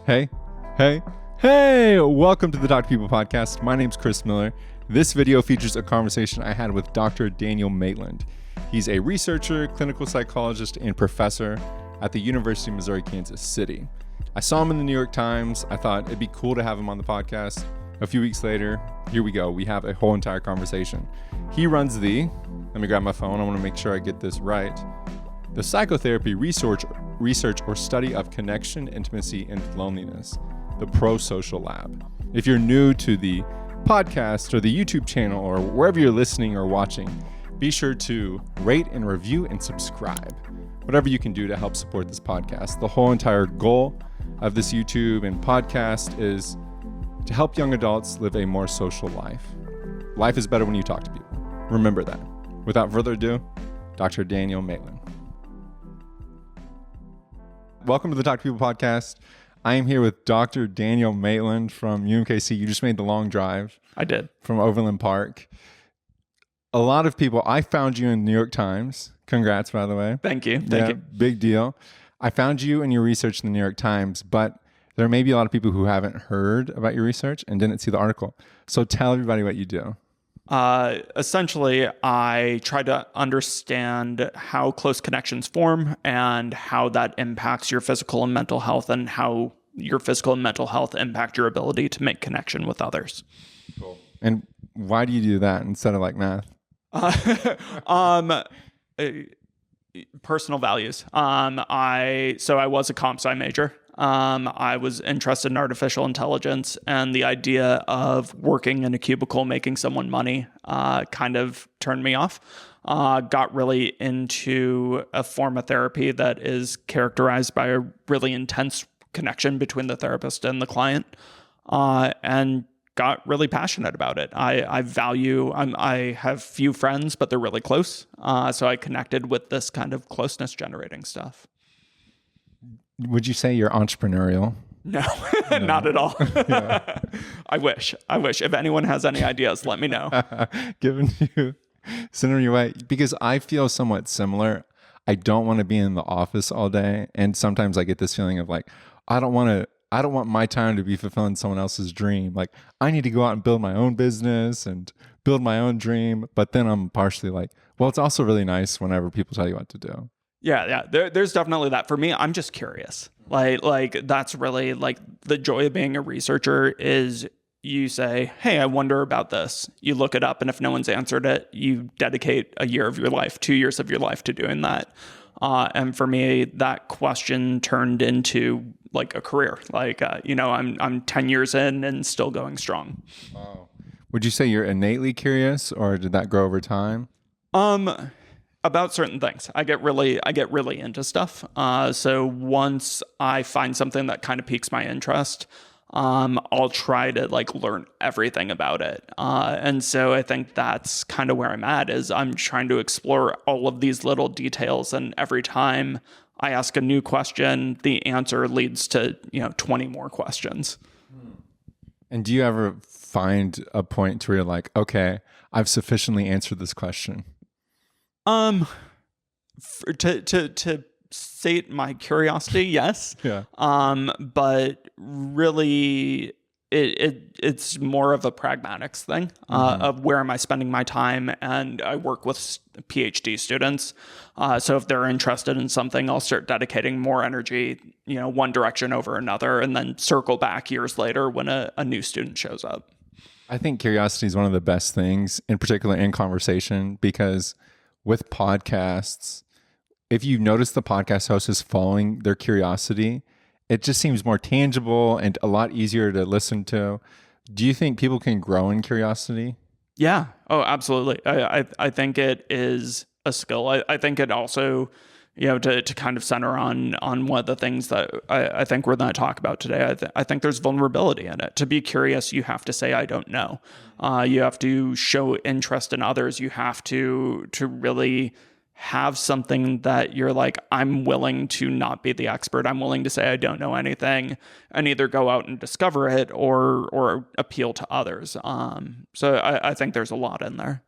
Hey, hey, hey! Welcome to the Talk to People podcast. My name's Chris Miller. This video features a conversation I had with Dr. Daniel Maitland. He's a researcher, clinical psychologist, and professor at the University of Missouri, Kansas City. I saw him in the New York Times. I thought it'd be cool to have him on the podcast. A few weeks later, here we go. We have a whole entire conversation. He runs let me grab my phone. I want to make sure I get this right. The Psychotherapy Research or Study of Connection, Intimacy, and Loneliness, the PROSOCIAL Lab. If you're new to the podcast or the YouTube channel or wherever you're listening or watching, be sure to rate and review and subscribe. Whatever you can do to help support this podcast. The whole entire goal of this YouTube and podcast is to help young adults live a more social life. Life is better when you talk to people. Remember that. Without further ado, Dr. Daniel Maitland. Welcome to the Talk to People podcast. I am here with Dr. Daniel Maitland from UMKC. You just made the long drive. I did. From Overland Park. A lot of people, I found you in the New York Times. Congrats, by the way. Thank you. Thank you. Big deal. I found you and your research in the New York Times, but there may be a lot of people who haven't heard about your research and didn't see the article. So tell everybody what you do. Essentially, I try to understand how close connections form and how that impacts your physical and mental health, and how your physical and mental health impact your ability to make connection with others. Cool. And why do you do that instead of like math? Personal values. I was a comp sci major. I was interested in artificial intelligence, and the idea of working in a cubicle making someone money kind of turned me off. Got really into a form of therapy that is characterized by a really intense connection between the therapist and the client, and got really passionate about it. I have few friends, but they're really close. So I connected with this kind of closeness generating stuff. Would you say you're entrepreneurial? No, not at all. Yeah. I wish. If anyone has any ideas, let me know. Send them your way. Because I feel somewhat similar. I don't want to be in the office all day. And sometimes I get this feeling of like, I don't want my time to be fulfilling someone else's dream. Like, I need to go out and build my own business and build my own dream. But then I'm partially like, well, it's also really nice whenever people tell you what to do. Yeah. There's definitely that. For me, I'm just curious. Like that's really like the joy of being a researcher is you say, hey, I wonder about this. You look it up, and if no one's answered it, you dedicate a year of your life, 2 years of your life to doing that. And for me, that question turned into like a career. Like, I'm 10 years in and still going strong. Wow. Would you say you're innately curious, or did that grow over time? About certain things. I get really into stuff. So once I find something that kind of piques my interest, I'll try to like learn everything about it. And so I think that's kind of where I'm at, is I'm trying to explore all of these little details. And every time I ask a new question, the answer leads to, 20 more questions. And do you ever find a point where you're like, okay, I've sufficiently answered this question? To sate my curiosity, yes. Yeah. But really, it's more of a pragmatics thing of where am I spending my time, and I work with PhD students. So if they're interested in something, I'll start dedicating more energy, one direction over another, and then circle back years later when a new student shows up. I think curiosity is one of the best things, in particular in conversation, because with podcasts, if you notice the podcast host is following their curiosity, it just seems more tangible and a lot easier to listen to. Do you think people can grow in curiosity? Yeah. Oh, absolutely. I think it is a skill. I think it also, to kind of center on one of the things that I think we're going to talk about today, I think there's vulnerability in it. To be curious, you have to say, I don't know. You have to show interest in others. You have to really have something that you're like, I'm willing to not be the expert. I'm willing to say I don't know anything, and either go out and discover it or appeal to others. So I think there's a lot in there.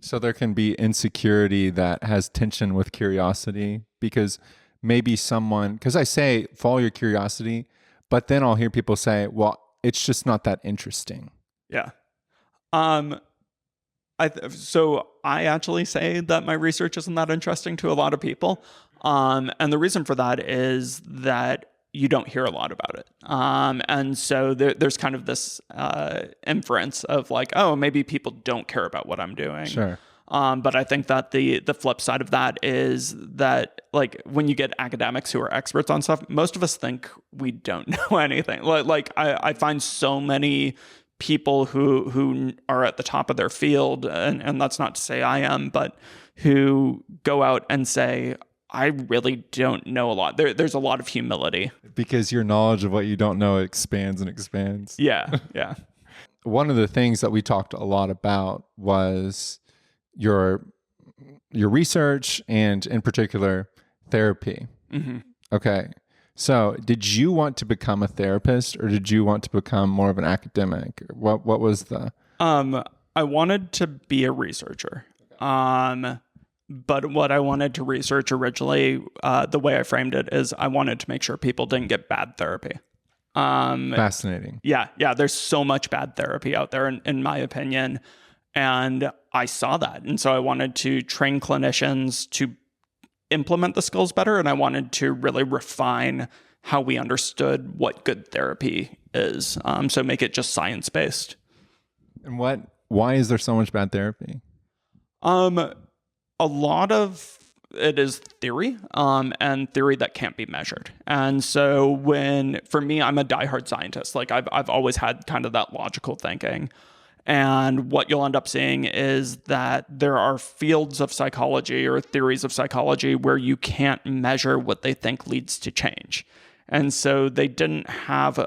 So there can be insecurity that has tension with curiosity, because maybe someone, because I say follow your curiosity, But then I'll hear people say, well, it's just not that interesting. Yeah. So I actually say that my research isn't that interesting to a lot of people. And the reason for that is that you don't hear a lot about it. And so there's kind of this inference of like, oh, maybe people don't care about what I'm doing. Sure. But I think that the flip side of that is that, like, when you get academics who are experts on stuff, most of us think we don't know anything. Like I find so many people who are at the top of their field, and that's not to say I am, but who go out and say, I really don't know a lot. There's a lot of humility. Because your knowledge of what you don't know expands and expands. Yeah, yeah. One of the things that we talked a lot about was your research and, in particular, therapy. Mm-hmm. Okay. So did you want to become a therapist, or did you want to become more of an academic? What was the... I wanted to be a researcher. But what I wanted to research originally, the way I framed it is I wanted to make sure people didn't get bad therapy. Fascinating. Yeah. There's so much bad therapy out there, in my opinion. And I saw that. And so I wanted to train clinicians to implement the skills better. And I wanted to really refine how we understood what good therapy is. So make it just science-based. And why is there so much bad therapy? A lot of it is theory, and theory that can't be measured. And so for me, I'm a diehard scientist. Like I've always had kind of that logical thinking. And what you'll end up seeing is that there are fields of psychology or theories of psychology where you can't measure what they think leads to change. And so they didn't have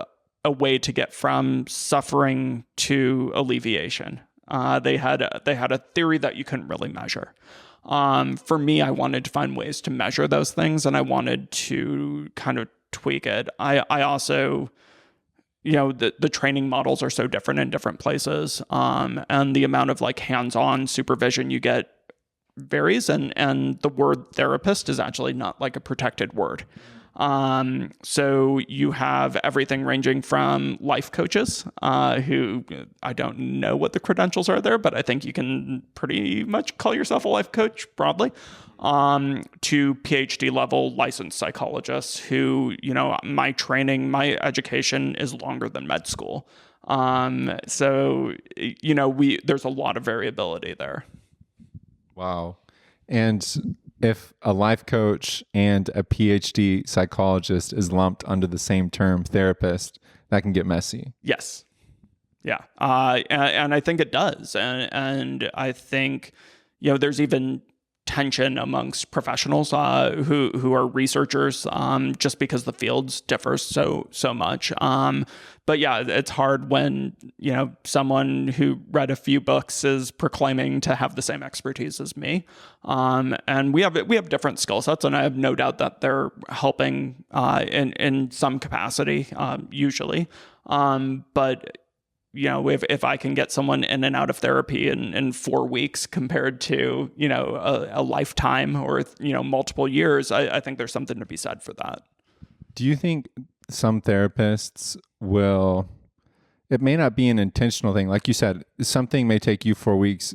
a way to get from suffering to alleviation. They had a theory that you couldn't really measure. For me, I wanted to find ways to measure those things, and I wanted to kind of tweak it. I also, the training models are so different in different places, and the amount of like hands-on supervision you get varies, and the word therapist is actually not like a protected word. So you have everything ranging from life coaches, who I don't know what the credentials are there, but I think you can pretty much call yourself a life coach broadly, to PhD level licensed psychologists who, my training, my education is longer than med school. So, there's a lot of variability there. Wow. And if a life coach and a PhD psychologist is lumped under the same term, therapist, that can get messy. Yes. Yeah. And I think it does. And I think, there's even tension amongst professionals who are researchers, just because the fields differ so much. But yeah, it's hard when, someone who read a few books is proclaiming to have the same expertise as me. And we have different skill sets, and I have no doubt that they're helping in some capacity, usually. But if I can get someone in and out of therapy in 4 weeks compared to, a lifetime or, multiple years, I think there's something to be said for that. Do you think some therapists it may not be an intentional thing. Like you said, something may take you 4 weeks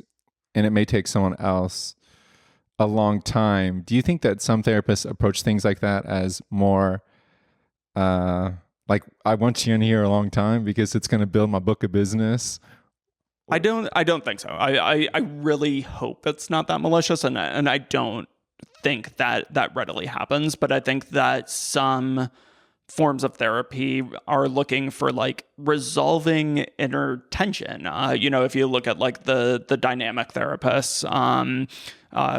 and it may take someone else a long time. Do you think that some therapists approach things like that as more, like, I want you in here a long time because it's going to build my book of business? I don't think so. I really hope it's not that malicious, and I don't think that readily happens. But I think that some forms of therapy are looking for like resolving inner tension. If you look at like the dynamic therapists,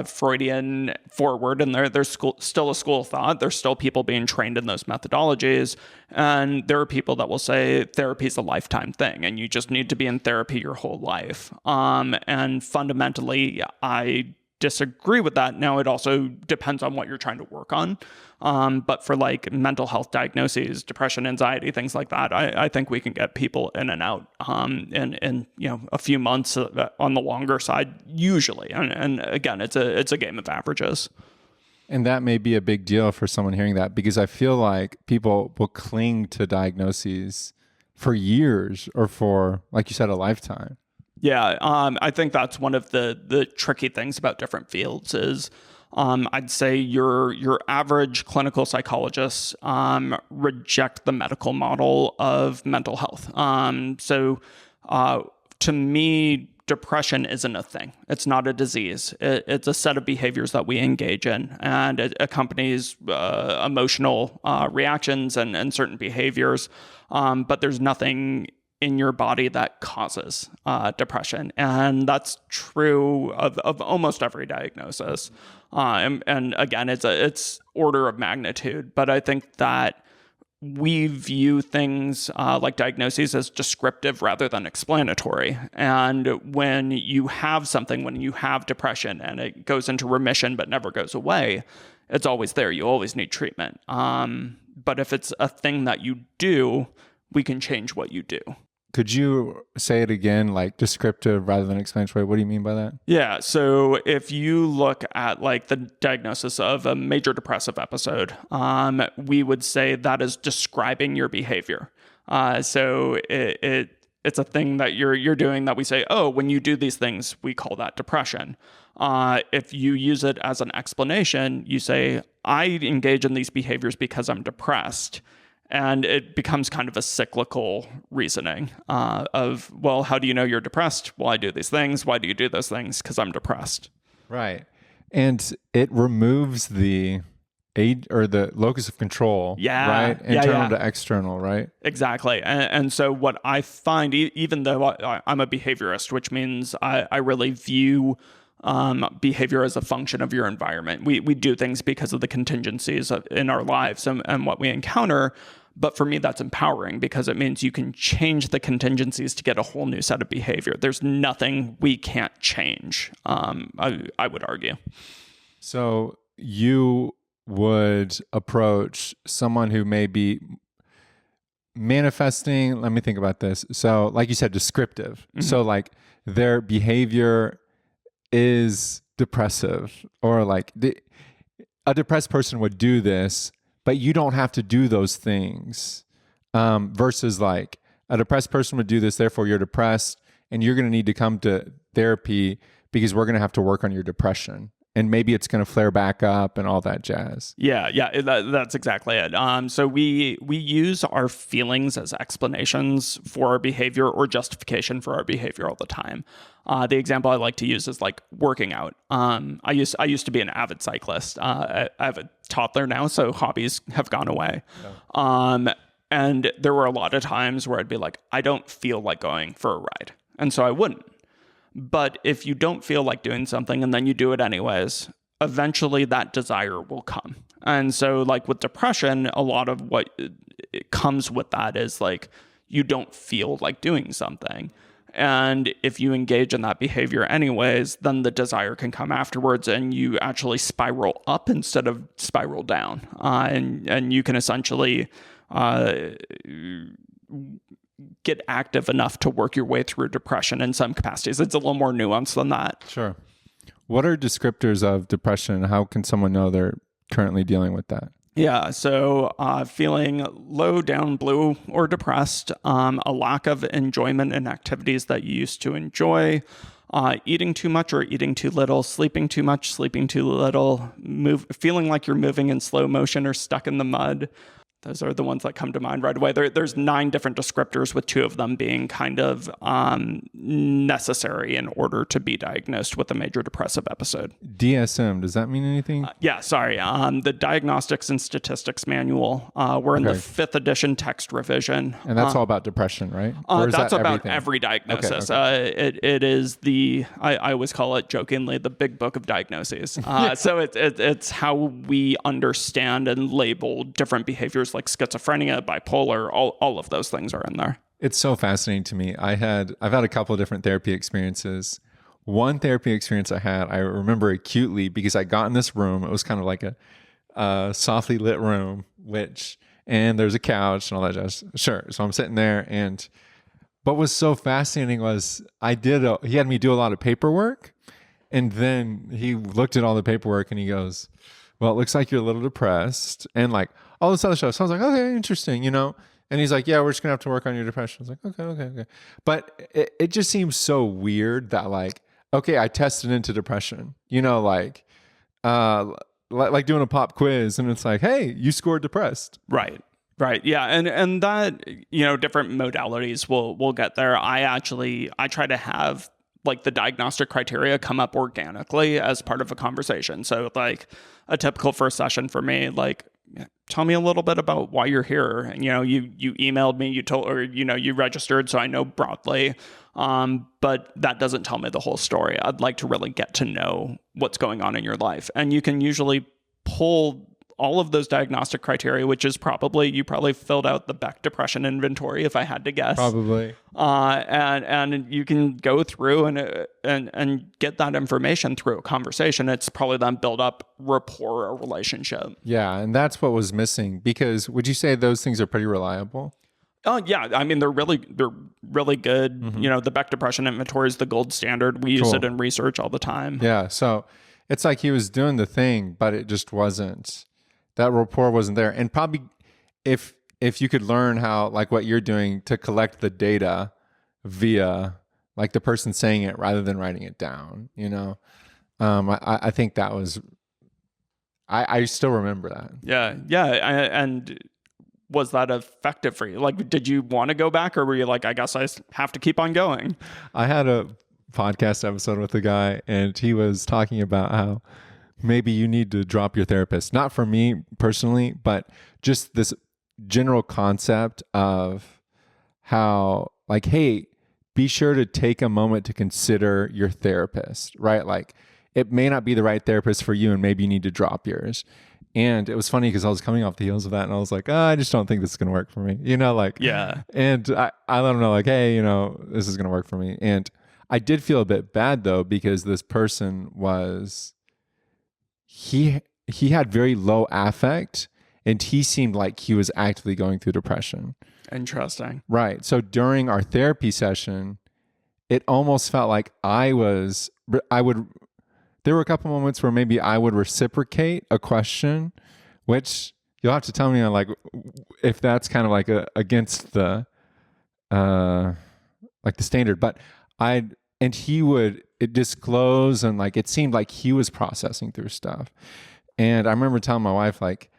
Freudian forward, and there's still a school of thought. There's still people being trained in those methodologies. And there are people that will say therapy is a lifetime thing and you just need to be in therapy your whole life. And fundamentally, I disagree with that. Now, it also depends on what you're trying to work on. But for like mental health diagnoses, depression, anxiety, things like that, I think we can get people in and out in a few months on the longer side, usually. And again, it's a game of averages. And that may be a big deal for someone hearing that, because I feel like people will cling to diagnoses for years or for, like you said, a lifetime. Yeah, I think that's one of the tricky things about different fields is I'd say your average clinical psychologists reject the medical model of mental health. To me, depression isn't a thing. It's not a disease. It's a set of behaviors that we engage in, and it accompanies emotional reactions and certain behaviors. But there's nothing in your body that causes depression. And that's true of almost every diagnosis. And again, it's order of magnitude. But I think that we view things like diagnoses as descriptive rather than explanatory. And when you have something, when you have depression and it goes into remission but never goes away, it's always there. You always need treatment. But if it's a thing that you do, we can change what you do. Could you say it again, like descriptive rather than explanatory? What do you mean by that? Yeah. So if you look at like the diagnosis of a major depressive episode, we would say that is describing your behavior. So it's a thing that you're doing that we say, oh, when you do these things, we call that depression. If you use it as an explanation, you say, I engage in these behaviors because I'm depressed. And it becomes kind of a cyclical reasoning of, well, how do you know you're depressed? Well, I do these things. Why do you do those things? Because I'm depressed. Right. And it removes the aid or the locus of control, right? Internal to external, right? Exactly. And so what I find, even though I'm a behaviorist, which means I really view behavior as a function of your environment. We do things because of the contingencies in our lives and what we encounter. But for me, that's empowering because it means you can change the contingencies to get a whole new set of behavior. There's nothing we can't change, I would argue. So you would approach someone who may be manifesting, let me think about this. So like you said, descriptive. Mm-hmm. So like their behavior is depressive, or like a depressed person would do this, but you don't have to do those things, versus like a depressed person would do this, therefore you're depressed and you're going to need to come to therapy because we're going to have to work on your depression. And maybe it's going to flare back up and all that jazz. Yeah, that's exactly it. So we use our feelings as explanations for our behavior or justification for our behavior all the time. The example I like to use is like working out. I used to be an avid cyclist. I have a toddler now, so hobbies have gone away. Yeah. And there were a lot of times where I'd be like, I don't feel like going for a ride, and so I wouldn't. But if you don't feel like doing something and then you do it anyways, eventually that desire will come. And so like with depression, a lot of what it comes with that is like you don't feel like doing something. And if you engage in that behavior anyways, then the desire can come afterwards and you actually spiral up instead of spiral down. And you can essentially get active enough to work your way through depression in some capacities. It's a little more nuanced than that. Sure. What are descriptors of depression? How can someone know they're currently dealing with that? Yeah, so feeling low, down, blue, or depressed, a lack of enjoyment in activities that you used to enjoy, eating too much or eating too little, sleeping too much, sleeping too little, feeling like you're moving in slow motion or stuck in the mud. Those are the ones that come to mind right away. There's 9 different descriptors, with 2 of them being kind of necessary in order to be diagnosed with a major depressive episode. DSM, does that mean anything? The Diagnostics and Statistics Manual. We're in the 5th edition text revision. And that's all about depression, right? That's about every diagnosis. Okay. It is I always call it jokingly the big book of diagnoses. So it's how we understand and label different behaviors like schizophrenia, bipolar, all of those things are in there. It's so fascinating to me. I've had a couple of different therapy experiences. One therapy experience I remember acutely because I got in this room. It was kind of like a softly lit room, and there's a couch and all that jazz. Sure. So I'm sitting there, and what was so fascinating was he had me do a lot of paperwork, and then he looked at all the paperwork and he goes, well, it looks like you're a little depressed and like all this other stuff. So I was like, okay, interesting, you know? And he's like, yeah, we're just gonna have to work on your depression. I was like, okay. But it just seems so weird that like, okay, I tested into depression, you know, like doing a pop quiz and it's like, hey, you scored depressed. Right. Right. Yeah. And that, you know, different modalities we'll get there. I try to have like the diagnostic criteria come up organically as part of a conversation. So like a typical first session for me, like, tell me a little bit about why you're here. And, you know, you emailed me, you registered, so I know broadly. But that doesn't tell me the whole story. I'd like to really get to know what's going on in your life. And you can usually pull all of those diagnostic criteria, which is you probably filled out the Beck depression inventory, if I had to guess. Probably. And you can go through and get that information through a conversation. It's probably then build up rapport or relationship. Yeah, and that's what was missing. Because would you say those things are pretty reliable? Oh yeah, I mean they're really good. Mm-hmm. You know, the Beck depression inventory is the gold standard. We use it in research all the time. Yeah, so it's like he was doing the thing, but it just wasn't. That rapport wasn't there. And probably if you could learn how, like what you're doing, to collect the data via like the person saying it rather than writing it down, you know, I think that was, I still remember that. Yeah. And was that effective for you? Like, did you want to go back, or were you like, I guess I have to keep on going? I had a podcast episode with a guy and he was talking about how maybe you need to drop your therapist. Not for me personally, but just this general concept of how like, hey, be sure to take a moment to consider your therapist, right? Like it may not be the right therapist for you and maybe you need to drop yours. And it was funny because I was coming off the heels of that and I was like, I just don't think this is going to work for me, you know, like, yeah. And I let him know like, hey, you know, this is going to work for me. And I did feel a bit bad though, because this person was, he had very low affect and he seemed like he was actively going through depression. Interesting. Right. So during our therapy session, it almost felt like there were a couple moments where maybe I would reciprocate a question, which you'll have to tell me like if that's kind of like against the like the standard, but he would disclose and like it seemed like he was processing through stuff. And I remember telling my wife like,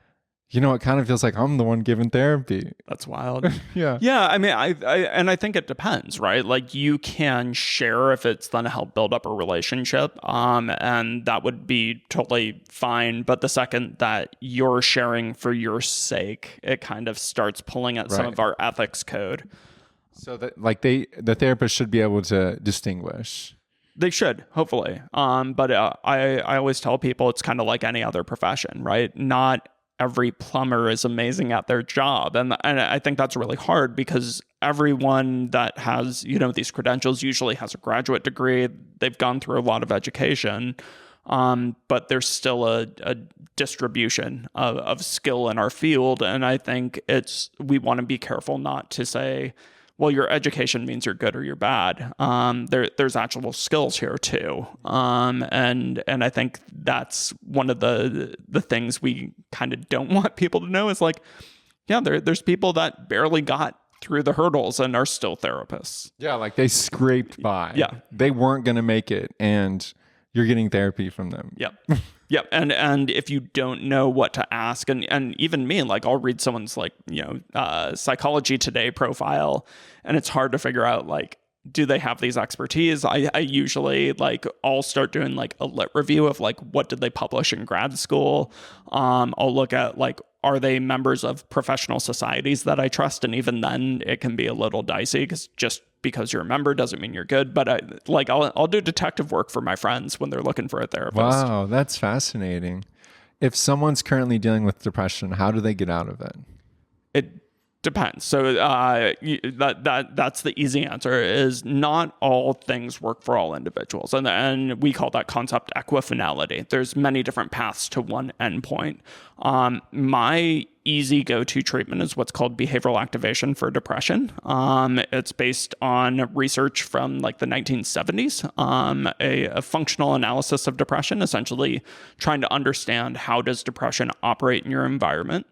you know, it kind of feels like I'm the one giving therapy. That's wild. Yeah. Yeah. I mean, I think it depends, right? Like you can share if it's going to help build up a relationship. And that would be totally fine. But the second that you're sharing for your sake, it kind of starts pulling at some of our ethics code. So that like the therapist should be able to distinguish. They should, hopefully. But I always tell people it's kind of like any other profession, right? Not every plumber is amazing at their job. And I think that's really hard because everyone that has, you know, these credentials usually has a graduate degree. They've gone through a lot of education. But there's still a distribution of skill in our field. And I think we want to be careful not to say, well, your education means you're good or you're bad. There's actual skills here too. And I think that's one of the things we kind of don't want people to know is like, yeah, there's people that barely got through the hurdles and are still therapists. Yeah, like they scraped by. Yeah. They weren't going to make it and you're getting therapy from them. Yep. Yep. And if you don't know what to ask, and even me, like I'll read someone's like, you know, Psychology Today profile, and it's hard to figure out like, do they have these expertise? I usually like, I'll start doing like a lit review of like, what did they publish in grad school? I'll look at like, are they members of professional societies that I trust? And even then it can be a little dicey because you're a member doesn't mean you're good. But I'll do detective work for my friends when they're looking for a therapist. Wow, that's fascinating. If someone's currently dealing with depression, how do they get out of it? It depends. So that's the easy answer is not all things work for all individuals. And we call that concept equifinality. There's many different paths to one endpoint. My easy go-to treatment is what's called behavioral activation for depression. It's based on research from like the 1970s, a functional analysis of depression, essentially trying to understand how does depression operate in your environment.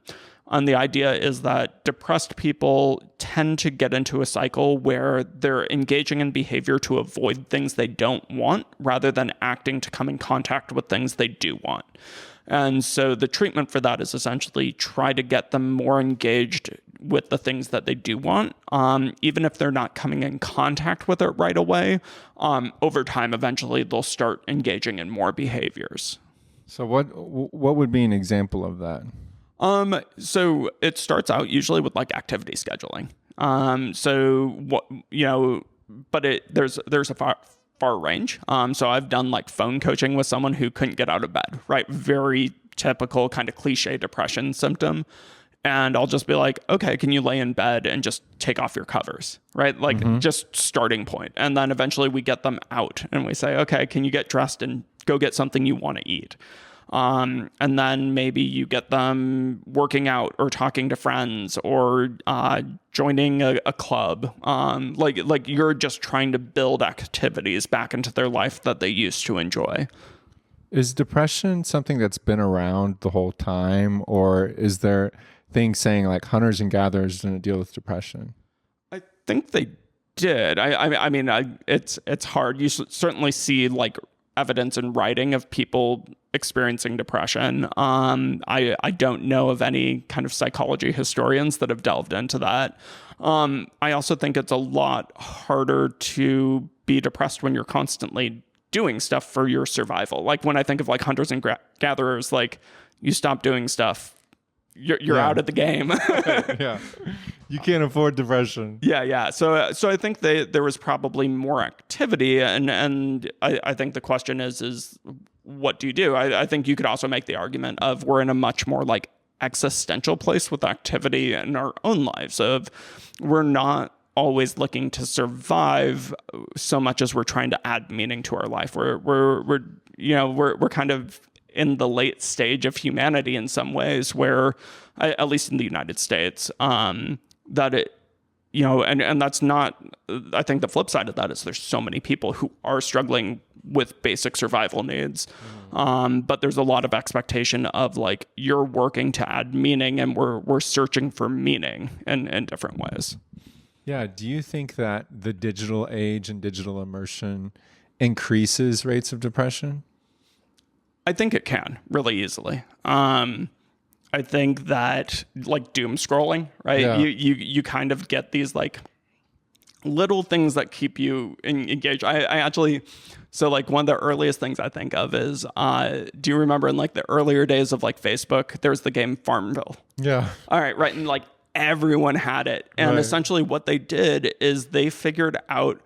And the idea is that depressed people tend to get into a cycle where they're engaging in behavior to avoid things they don't want rather than acting to come in contact with things they do want. And so the treatment for that is essentially try to get them more engaged with the things that they do want, even if they're not coming in contact with it right away. Over time, eventually, they'll start engaging in more behaviors. So what would be an example of that? So it starts out usually with like activity scheduling. There's a far range. So I've done like phone coaching with someone who couldn't get out of bed, right? Very typical kind of cliche depression symptom. And I'll just be like, okay, can you lay in bed and just take off your covers, right? Like just starting point. And then eventually we get them out and we say, okay, can you get dressed and go get something you want to eat? And then maybe you get them working out or talking to friends or joining a club. Like you're just trying to build activities back into their life that they used to enjoy. Is depression something that's been around the whole time, or is there things saying like hunters and gatherers didn't deal with depression? I think they did. I mean, it's hard. You certainly see like evidence in writing of people experiencing depression. I don't know of any kind of psychology historians that have delved into that. I also think it's a lot harder to be depressed when you're constantly doing stuff for your survival. Like when I think of like hunters and gatherers, like you stop doing stuff, you're out of the game. Yeah. You can't afford depression. Yeah. So I think there was probably more activity, and I think the question is what do you do? I think you could also make the argument of we're in a much more like existential place with activity in our own lives. Of we're not always looking to survive so much as we're trying to add meaning to our life. We're kind of in the late stage of humanity in some ways, where at least in the United States, that it, and that's not, I think the flip side of that is there's so many people who are struggling with basic survival needs. But there's a lot of expectation of like, you're working to add meaning, and we're searching for meaning in different ways. Yeah. Do you think that the digital age and digital immersion increases rates of depression? I think it can really easily. I think that like doom scrolling, right? Yeah. You kind of get these like little things that keep you engaged. I actually, so like one of the earliest things I think of is, do you remember in like the earlier days of like Facebook, there was the game Farmville? Yeah. All right. And like everyone had it. And essentially what they did is they figured out,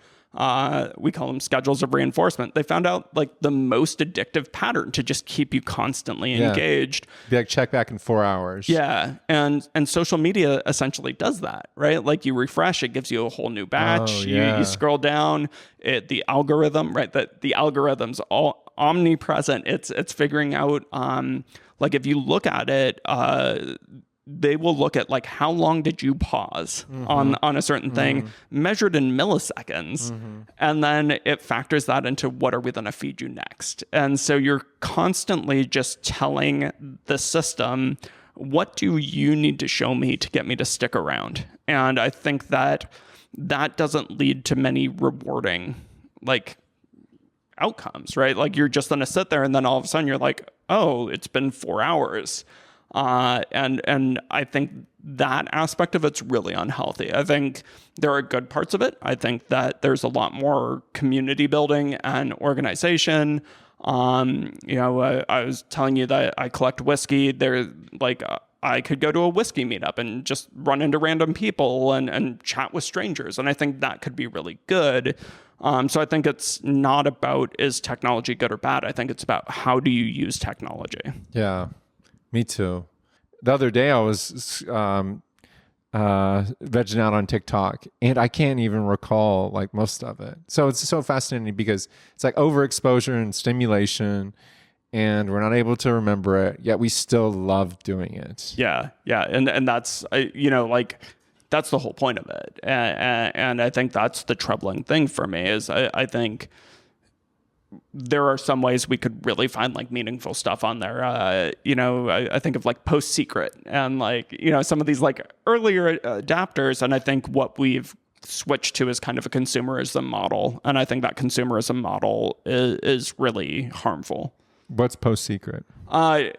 we call them schedules of reinforcement. They found out like the most addictive pattern to just keep you constantly engaged. Be like check back in 4 hours. Yeah. And social media essentially does that, right? Like you refresh, it gives you a whole new batch. You scroll down, the algorithm, right? That the algorithm's all omnipresent. It's figuring out, like if you look at it, they will look at like how long did you pause on a certain thing measured in milliseconds, and then it factors that into what are we going to feed you next. And so you're constantly just telling the system, what do you need to show me to get me to stick around? And I think that doesn't lead to many rewarding like outcomes, right? Like you're just going to sit there and then all of a sudden you're like, oh, it's been 4 hours. And I think that aspect of it's really unhealthy. I think there are good parts of it. I think that there's a lot more community building and organization. I was telling you that I collect whiskey. I could go to a whiskey meetup and just run into random people and chat with strangers. And I think that could be really good. So I think it's not about is technology good or bad. I think it's about how do you use technology. Yeah. Me too. The other day I was vegging out on TikTok, and I can't even recall like most of it. So it's so fascinating because it's like overexposure and stimulation, and we're not able to remember it, yet we still love doing it. Yeah. And that's, like, that's the whole point of it. And I think that's the troubling thing for me is I think there are some ways we could really find like meaningful stuff on there. I think of like Post Secret and like, some of these like earlier adapters. And I think what we've switched to is kind of a consumerism model. And I think that consumerism model is really harmful. What's Post Secret?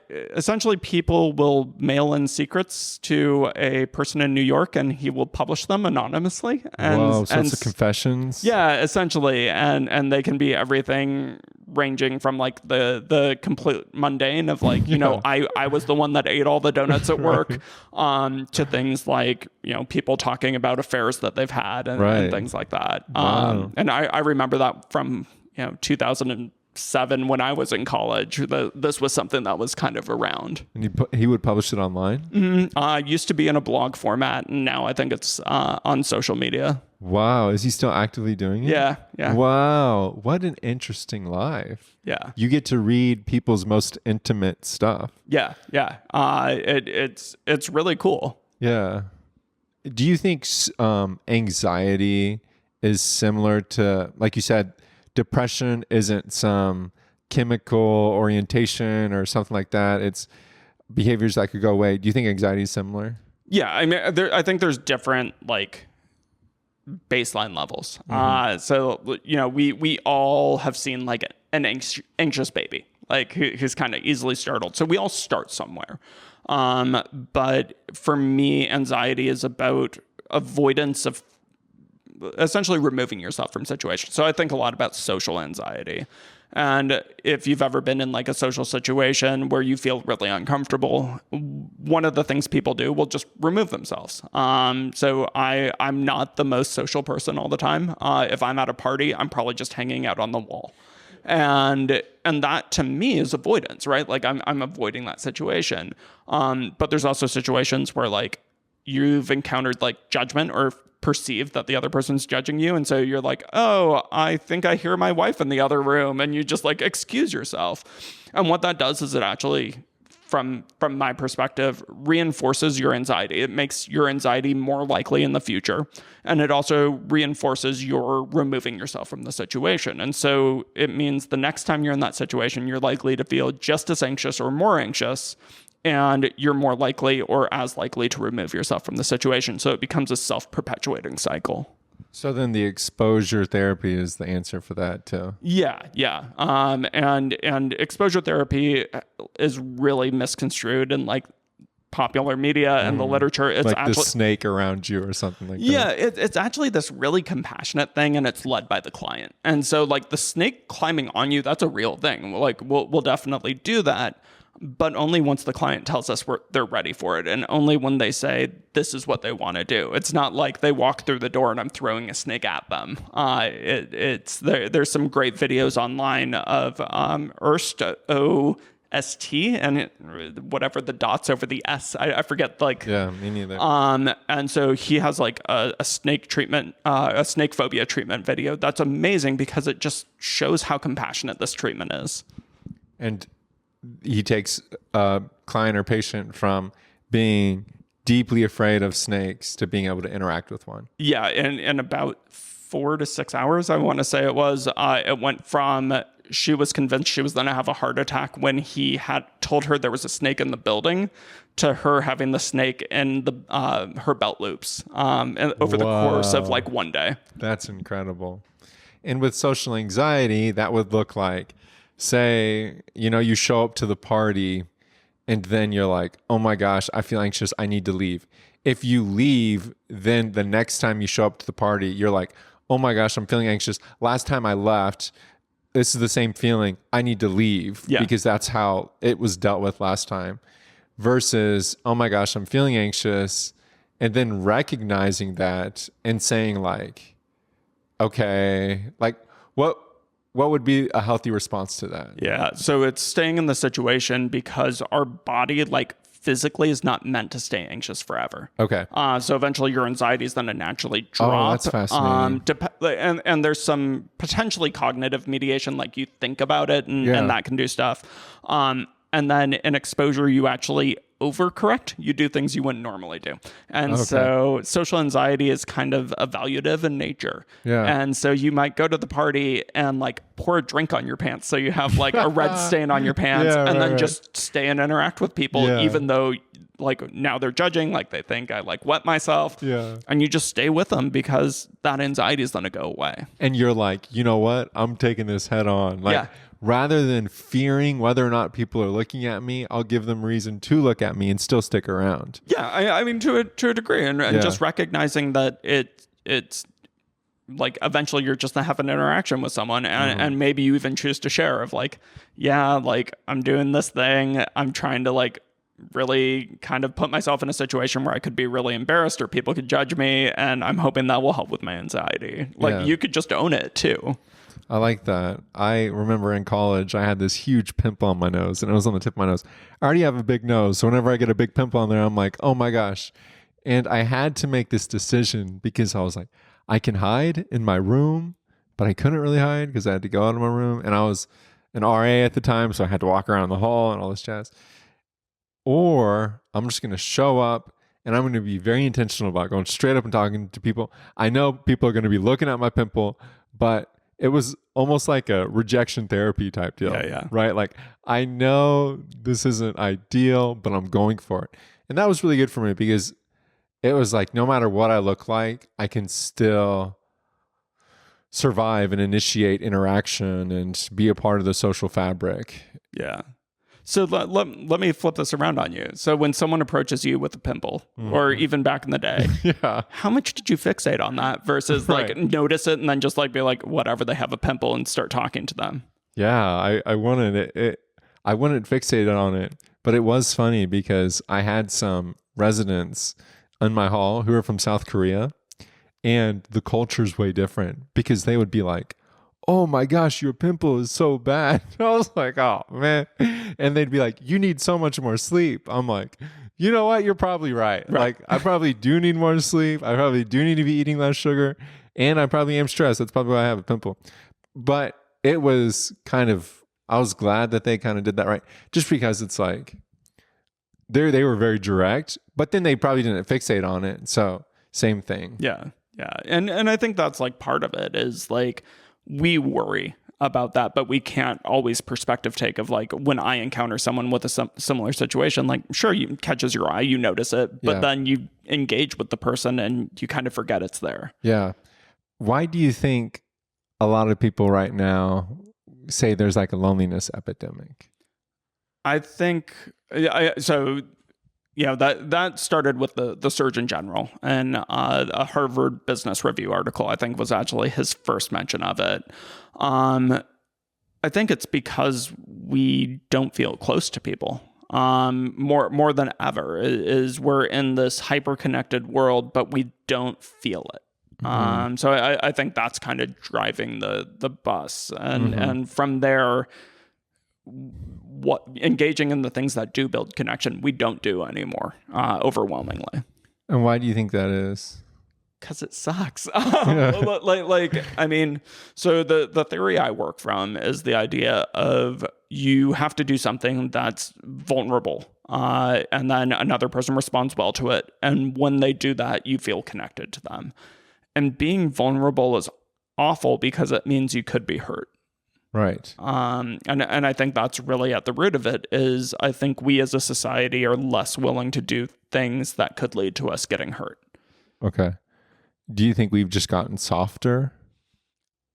Essentially, people will mail in secrets to a person in New York, and he will publish them anonymously. Whoa, so it's confessions? Yeah, essentially, and they can be everything ranging from like the complete mundane of like, I was the one that ate all the donuts at work, to things like, people talking about affairs that they've had and things like that. Wow. And I remember that from 2007 when I was in college. This was something that was kind of around. And he would publish it online? Mm-hmm. Used to be in a blog format, and now I think it's on social media. Wow. Is he still actively doing it? Yeah. Wow. What an interesting life. Yeah. You get to read people's most intimate stuff. Yeah. It's really cool. Yeah. Do you think anxiety is similar to, like you said, depression isn't some chemical orientation or something like that? It's behaviors that could go away. Do you think anxiety is similar? Yeah, I mean, I think there's different like baseline levels. So we all have seen like an anxious baby, like who's kind of easily startled. So we all start somewhere. But for me, anxiety is about avoidance of essentially removing yourself from situations. So I think a lot about social anxiety. And if you've ever been in like a social situation where you feel really uncomfortable, one of the things people do will just remove themselves. So I'm not the most social person all the time. If I'm at a party, I'm probably just hanging out on the wall. And that to me is avoidance, right? Like I'm avoiding that situation. But there's also situations where like you've encountered like judgment or perceive that the other person's judging you, and so you're like, oh, I think I hear my wife in the other room, and you just like excuse yourself. And what that does is it actually, from my perspective, reinforces your anxiety. It makes your anxiety more likely in the future, and it also reinforces your removing yourself from the situation. And so it means the next time you're in that situation, you're likely to feel just as anxious or more anxious, and you're more likely or as likely to remove yourself from the situation. So it becomes a self-perpetuating cycle. So then the exposure therapy is the answer for that too. Yeah. And exposure therapy is really misconstrued in like popular media and the literature. It's like actually the snake around you or something like that. Yeah, it's actually this really compassionate thing, and it's led by the client. And so like the snake climbing on you, that's a real thing. Like we'll definitely do that, but only once the client tells us they're ready for it, and only when they say this is what they want to do. It's not like they walk through the door and I'm throwing a snake at them. There's some great videos online of Ernst O-S-T and whatever the dots over the S. I forget. Like yeah, me neither. And so he has like a snake treatment, a snake phobia treatment video. That's amazing because it just shows how compassionate this treatment is. And he takes a client or patient from being deeply afraid of snakes to being able to interact with one. Yeah, in about 4 to 6 hours, I want to say it was. It went from she was convinced she was going to have a heart attack when he had told her there was a snake in the building, to her having the snake in the her belt loops over the course of like one day. That's incredible. And with social anxiety, that would look like, say, you show up to the party and then you're like, oh my gosh, I feel anxious, I need to leave. If you leave, then the next time you show up to the party, you're like, oh my gosh, I'm feeling anxious. Last time I left, this is the same feeling. I need to leave because that's how it was dealt with last time. Versus, oh my gosh, I'm feeling anxious. And then recognizing that and saying like, okay, like what would be a healthy response to that? Yeah. So it's staying in the situation because our body like physically is not meant to stay anxious forever. Okay. So eventually your anxiety is going to naturally drop. Oh, that's fascinating. And there's some potentially cognitive mediation, like you think about it and that can do stuff. And then in exposure, you actually overcorrect. You do things you wouldn't normally do. And so social anxiety is kind of evaluative in nature. Yeah. And so you might go to the party and like pour a drink on your pants. So you have like a red stain on your pants just stay and interact with people, even though like now they're judging, like they think I like wet myself. Yeah. And you just stay with them because that anxiety is going to go away. And you're like, you know what? I'm taking this head on. Like, rather than fearing whether or not people are looking at me, I'll give them reason to look at me and still stick around. Yeah, I mean, to a degree. And just recognizing that it's like eventually you're just going to have an interaction with someone and maybe you even choose to share of like, like I'm doing this thing. I'm trying to like really kind of put myself in a situation where I could be really embarrassed or people could judge me. And I'm hoping that will help with my anxiety. Like you could just own it too. I like that. I remember in college, I had this huge pimple on my nose and it was on the tip of my nose. I already have a big nose. So whenever I get a big pimple on there, I'm like, oh my gosh. And I had to make this decision because I was like, I can hide in my room, but I couldn't really hide because I had to go out of my room. And I was an RA at the time. So I had to walk around the hall and all this jazz. Or I'm just going to show up and I'm going to be very intentional about going straight up and talking to people. I know people are going to be looking at my pimple, but it was almost like a rejection therapy type deal, right? Like, I know this isn't ideal, but I'm going for it. And that was really good for me because it was like, no matter what I look like, I can still survive and initiate interaction and be a part of the social fabric. Yeah. So let me flip this around on you. So when someone approaches you with a pimple, or even back in the day, how much did you fixate on that versus like notice it and then just like be like, whatever, they have a pimple and start talking to them? Yeah, I wanted it. I wouldn't fixate on it, but it was funny because I had some residents in my hall who are from South Korea, and the culture's way different because they would be like, oh my gosh, your pimple is so bad. I was like, oh man. And they'd be like, you need so much more sleep. I'm like, you know what? You're probably right. Like, I probably do need more sleep. I probably do need to be eating less sugar. And I probably am stressed. That's probably why I have a pimple. But it was kind of, I was glad that they kind of did that right. Just because it's like, they were very direct, but then they probably didn't fixate on it. So same thing. Yeah. Yeah. And I think that's like part of it is like, we worry about that, but we can't always perspective take of like when I encounter someone with a similar situation, like sure, you catches your eye, you notice it, but then you engage with the person and you kind of forget it's there. Yeah. Why do you think a lot of people right now say there's like a loneliness epidemic? I think, that started with the Surgeon General, and a Harvard Business Review article, I think, was actually his first mention of it. I think it's because we don't feel close to people. More than ever is we're in this hyper-connected world, but we don't feel it. So I think that's kind of driving the bus, and from there, what engaging in the things that do build connection, we don't do anymore, overwhelmingly. And why do you think that is? Because it sucks. I mean, so the theory I work from is the idea of you have to do something that's vulnerable, and then another person responds well to it. And when they do that, you feel connected to them. And being vulnerable is awful because it means you could be hurt. Right. And I think that's really at the root of it is I think we as a society are less willing to do things that could lead to us getting hurt. Okay. Do you think we've just gotten softer?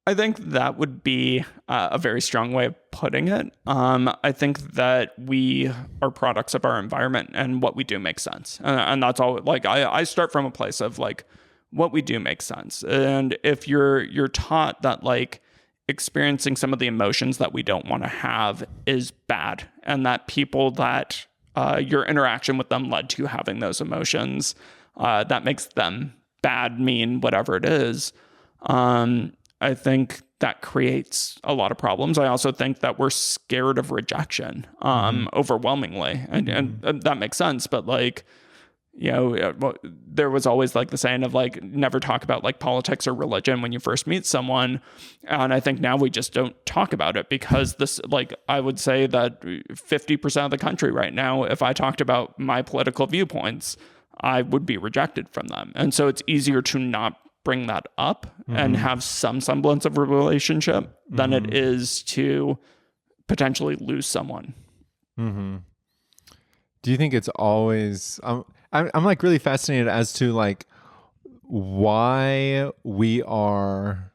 I think that would be a very strong way of putting it. I think that we are products of our environment and what we do makes sense. And that's all, like, I start from a place of like, what we do makes sense. And if you're taught that like, experiencing some of the emotions that we don't want to have is bad, and that people that your interaction with them led to having those emotions, that makes them bad, mean, whatever it is. I think that creates a lot of problems. I also think that we're scared of rejection, overwhelmingly. And that makes sense. But like, there was always like the saying of like, never talk about like politics or religion when you first meet someone. And I think now we just don't talk about it because this, like, I would say that 50% of the country right now, if I talked about my political viewpoints, I would be rejected from them. And so it's easier to not bring that up and have some semblance of a relationship than it is to potentially lose someone. Do you think it's always, I'm like really fascinated as to like why we are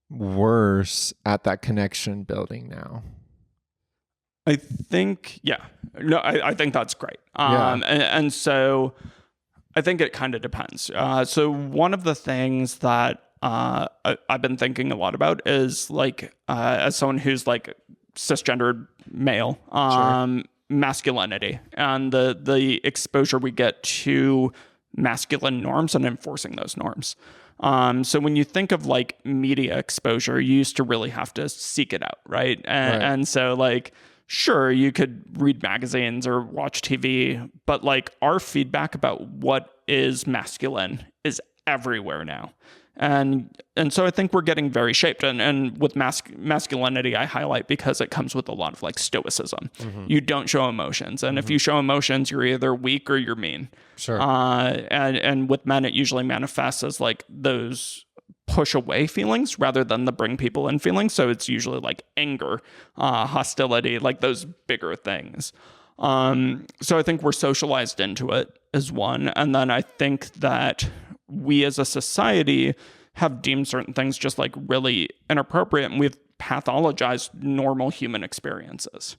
worse at that connection building now? I think, I think that's great. And so I think it kind of depends. So one of the things that I've been thinking a lot about is like, as someone who's like cisgendered male, masculinity and the exposure we get to masculine norms and enforcing those norms. So when you think of like media exposure, you used to really have to seek it out, right? And so like, sure, you could read magazines or watch TV, but like our feedback about what is masculine is everywhere now. And so I think we're getting very shaped. And with masculinity, I highlight because it comes with a lot of like stoicism. You don't show emotions. And if you show emotions, you're either weak or you're mean. Sure. And with men, it usually manifests as like those push away feelings rather than the bring people in feelings. So it's usually like anger, hostility, like those bigger things. So I think we're socialized into it as one. And then I think that we as a society have deemed certain things just like really inappropriate, and we've pathologized normal human experiences.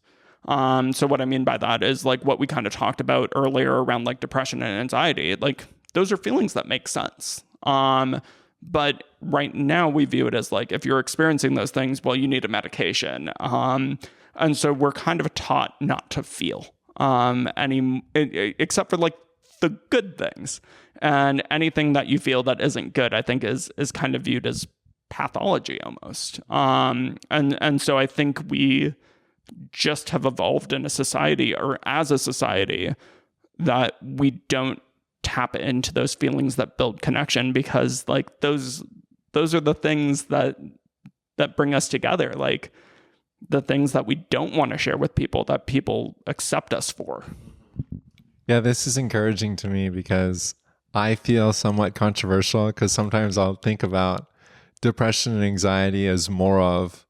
So what I mean by that is like what we kind of talked about earlier around like depression and anxiety, like those are feelings that make sense. But right now we view it as like, if you're experiencing those things, well, you need a medication. And so we're kind of taught not to feel except for like the good things. And anything that you feel that isn't good, I think is kind of viewed as pathology almost. And so I think we just have evolved in a society, or as a society, that we don't tap into those feelings that build connection, because like those are the things that bring us together, like the things that we don't want to share with people that people accept us for. Yeah, this is encouraging to me because I feel somewhat controversial, because sometimes I'll think about depression and anxiety as more of,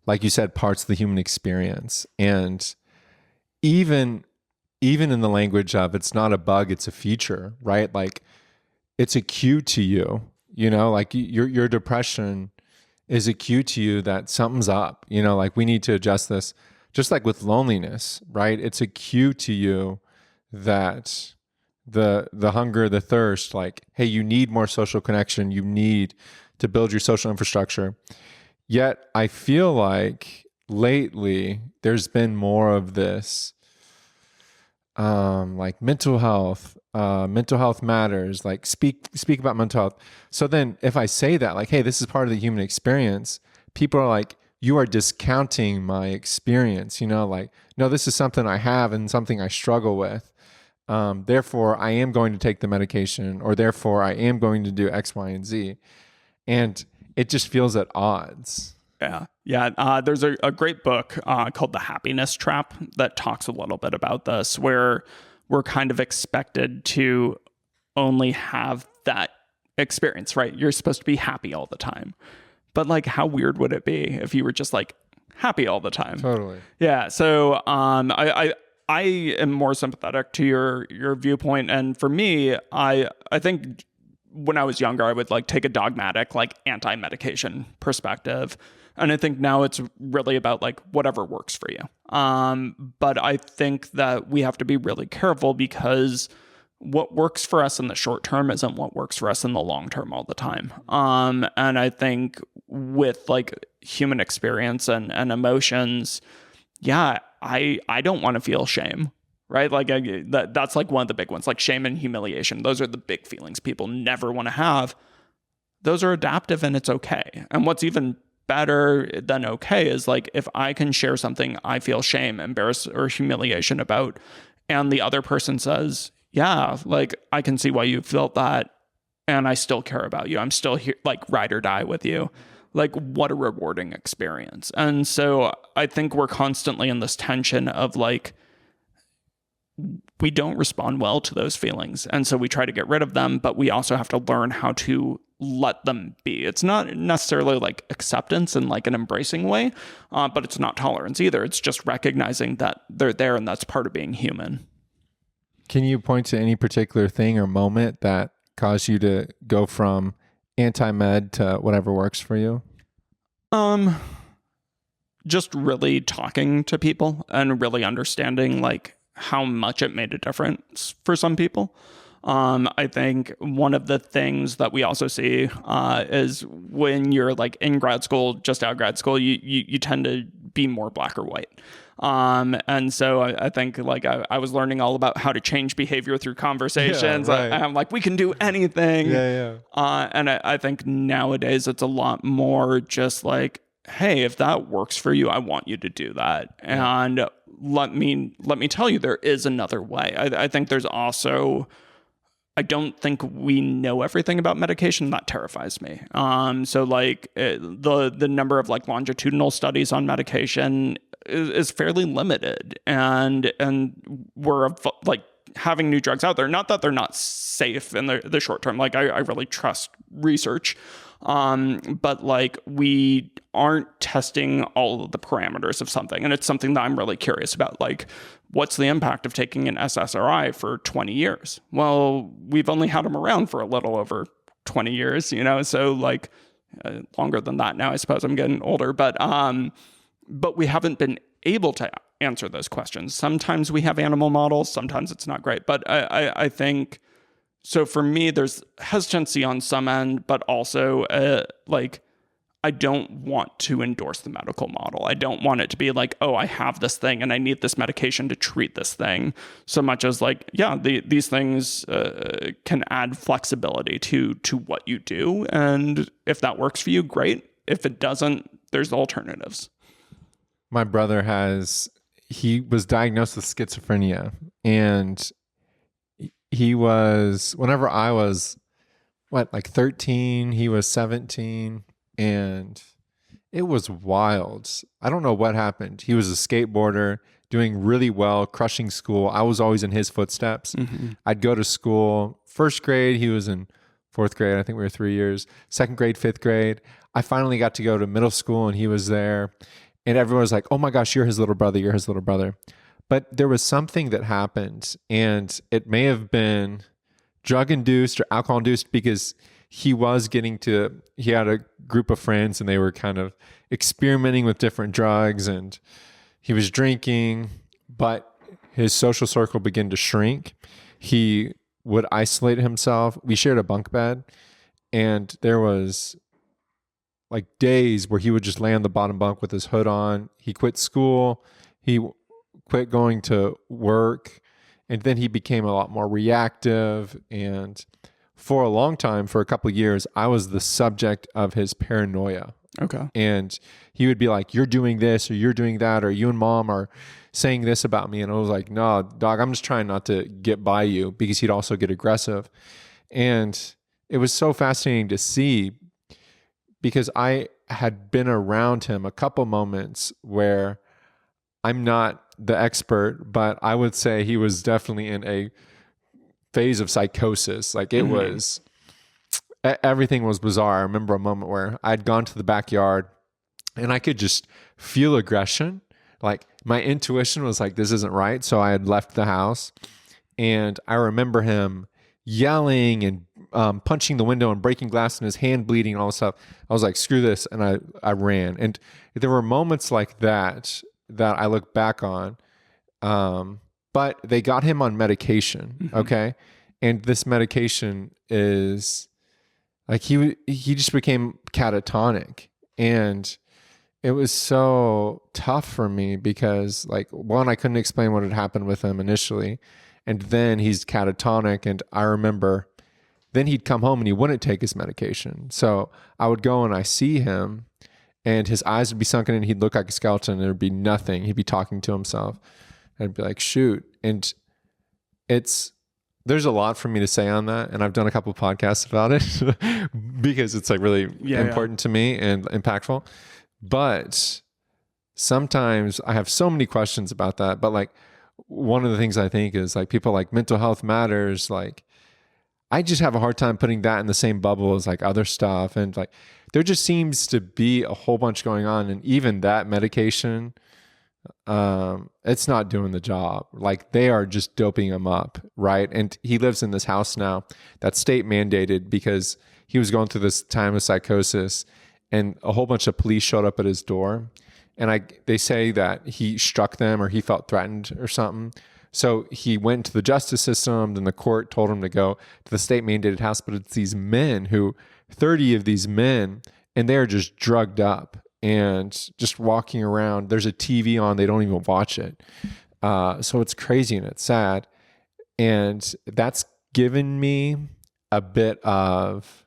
like you said, parts of the human experience. And even in the language of it's not a bug, it's a feature, right? Like it's a cue to you, like your depression is a cue to you that something's up, like we need to adjust this. Just like with loneliness, right? It's a cue to you that the hunger, the thirst, like, hey, you need more social connection. You need to build your social infrastructure. Yet I feel like lately there's been more of this, like mental health matters, like speak about mental health. So then if I say that, like, hey, this is part of the human experience, people are like, you are discounting my experience, like, no, this is something I have and something I struggle with. Therefore, I am going to take the medication, or therefore I am going to do X, Y, and Z. And it just feels at odds. Yeah. There's a great book called The Happiness Trap that talks a little bit about this, where we're kind of expected to only have that experience, right? You're supposed to be happy all the time. But like, how weird would it be if you were just like happy all the time? Totally. Yeah. So I am more sympathetic to your viewpoint. And for me, I think when I was younger, I would like take a dogmatic, like anti-medication perspective. And I think now it's really about like whatever works for you. But I think that we have to be really careful, because what works for us in the short term isn't what works for us in the long term all the time. And I think with like human experience and emotions, I don't want to feel shame, right? Like that's like one of the big ones, like shame and humiliation. Those are the big feelings people never want to have. those are adaptive and it's okay. And what's even better than okay is like, if I can share something I feel shame, embarrassed, or humiliation about, and the other person says, yeah, like I can see why you felt that, and I still care about you. I'm still here, like ride or die with you. Like, what a rewarding experience. And so I think we're constantly in this tension of like, we don't respond well to those feelings. And so we try to get rid of them, but we also have to learn how to let them be. It's not necessarily like acceptance in like an embracing way, but it's not tolerance either. It's just recognizing that they're there and that's part of being human. Can you point to any particular thing or moment that caused you to go from anti-med to whatever works for you? Just really talking to people and really understanding like how much it made a difference for some people. I think one of the things that we also see is when you're like in grad school, just out of grad school, you tend to be more black or white. And so I think like I was learning all about how to change behavior through conversations. Yeah, right. I'm like, we can do anything. Yeah. And I think nowadays it's a lot more just like, hey, if that works for you, I want you to do that. Yeah. And let me tell you, there is another way. I think there's also, I don't think we know everything about medication. That terrifies me. So like the number of like longitudinal studies on medication is fairly limited, and we're like having new drugs out there. Not that they're not safe in the short term. Like I really trust research. But like we aren't testing all of the parameters of something. And it's something that I'm really curious about. Like, what's the impact of taking an SSRI for 20 years? Well, we've only had them around for a little over 20 years, you know? So like longer than that now, I suppose. I'm getting older, but we haven't been able to answer those questions. Sometimes we have animal models, sometimes it's not great, but I think, so for me, there's hesitancy on some end, but also like, I don't want to endorse the medical model. I don't want it to be like, oh, I have this thing and I need this medication to treat this thing, so much as like, yeah, these things can add flexibility to what you do. And if that works for you, great. If it doesn't, there's alternatives. My brother he was diagnosed with schizophrenia, and he was, whenever I was, like 13, he was 17, and it was wild. I don't know what happened. He was a skateboarder, doing really well, crushing school. I was always in his footsteps. Mm-hmm. I'd go to school. First grade, he was in fourth grade. I think we were 3 years. Second grade, fifth grade. I finally got to go to middle school, and he was there. And everyone was like, oh my gosh, you're his little brother. You're his little brother. But there was something that happened, and it may have been drug-induced or alcohol-induced, because he had a group of friends and they were kind of experimenting with different drugs, and he was drinking, but his social circle began to shrink. He would isolate himself. We shared a bunk bed, and there was like days where he would just lay on the bottom bunk with his hood on. He quit school. He quit going to work, and then he became a lot more reactive. And for a long time, for a couple of years, I was the subject of his paranoia. Okay. And he would be like, you're doing this or you're doing that, or you and mom are saying this about me. And I was like, no, dog, I'm just trying not to get by you, because he'd also get aggressive. And it was so fascinating to see, because I had been around him a couple moments where I'm not the expert, but I would say he was definitely in a phase of psychosis. Like it was, everything was bizarre. I remember a moment where I'd gone to the backyard and I could just feel aggression. Like my intuition was like, this isn't right. So I had left the house, and I remember him yelling and punching the window and breaking glass and his hand bleeding and all this stuff. I was like, screw this. And I ran. And there were moments like that I look back on. But they got him on medication. Mm-hmm. Okay. And this medication is like, he just became catatonic, and it was so tough for me because, like, one, I couldn't explain what had happened with him initially. And then he's catatonic. And I remember then he'd come home and he wouldn't take his medication. So I would go and I see him and his eyes would be sunken in. He'd look like a skeleton and there'd be nothing. He'd be talking to himself. I'd be like, shoot. And there's a lot for me to say on that. And I've done a couple of podcasts about it because it's like really important to me and impactful. But sometimes I have so many questions about that. But like one of the things I think is like people like mental health matters. Like I just have a hard time putting that in the same bubble as like other stuff. And like there just seems to be a whole bunch going on. And even that medication, it's not doing the job. Like they are just doping him up, right? And he lives in this house now that's state mandated because he was going through this time of psychosis and a whole bunch of police showed up at his door. And they say that he struck them or he felt threatened or something. So he went to the justice system, then the court told him to go to the state mandated house. But it's these men 30 of these men, and they're just drugged up and just walking around. There's a TV on, they don't even watch it. So it's crazy and it's sad. And that's given me a bit of,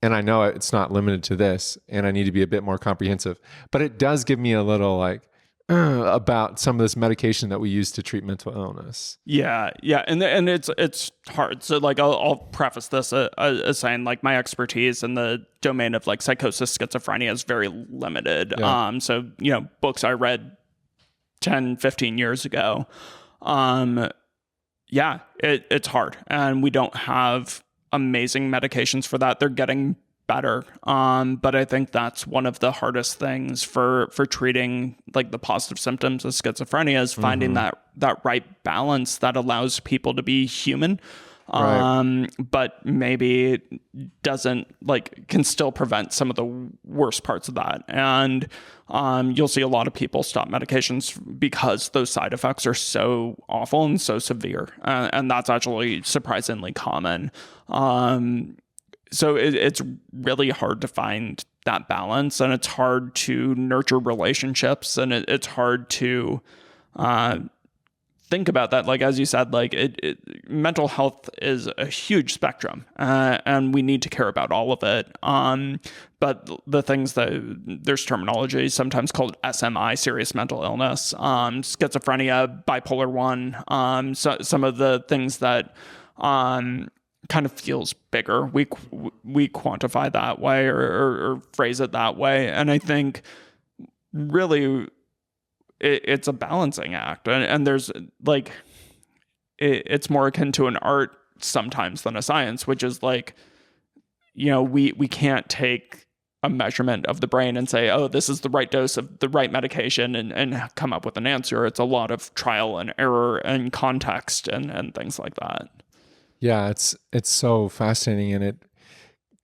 and I know it's not limited to this and I need to be a bit more comprehensive, but it does give me a little like, about some of this medication that we use to treat mental illness. Yeah. And it's hard. So like, I'll preface this as saying like my expertise in the domain of like psychosis, schizophrenia is very limited. Yeah. So, books I read 10, 15 years ago, it's hard and we don't have amazing medications for that. They're getting better. But I think that's one of the hardest things for treating like the positive symptoms of schizophrenia is finding that right balance that allows people to be human. Right. But maybe doesn't can still prevent some of the worst parts of that. And you'll see a lot of people stop medications because those side effects are so awful and so severe. And that's actually surprisingly common. So it's really hard to find that balance, and it's hard to nurture relationships, and it's hard to think about that. Like, as you said, mental health is a huge spectrum, and we need to care about all of it. But the things there's terminology sometimes called SMI, serious mental illness, schizophrenia, bipolar 1, so some of the things that kind of feels bigger. We quantify that way or phrase it that way. And I think really it's a balancing act. And there's it's more akin to an art sometimes than a science, which is we can't take a measurement of the brain and say, oh, this is the right dose of the right medication and come up with an answer. It's a lot of trial and error and context and things like that. Yeah, it's so fascinating, and it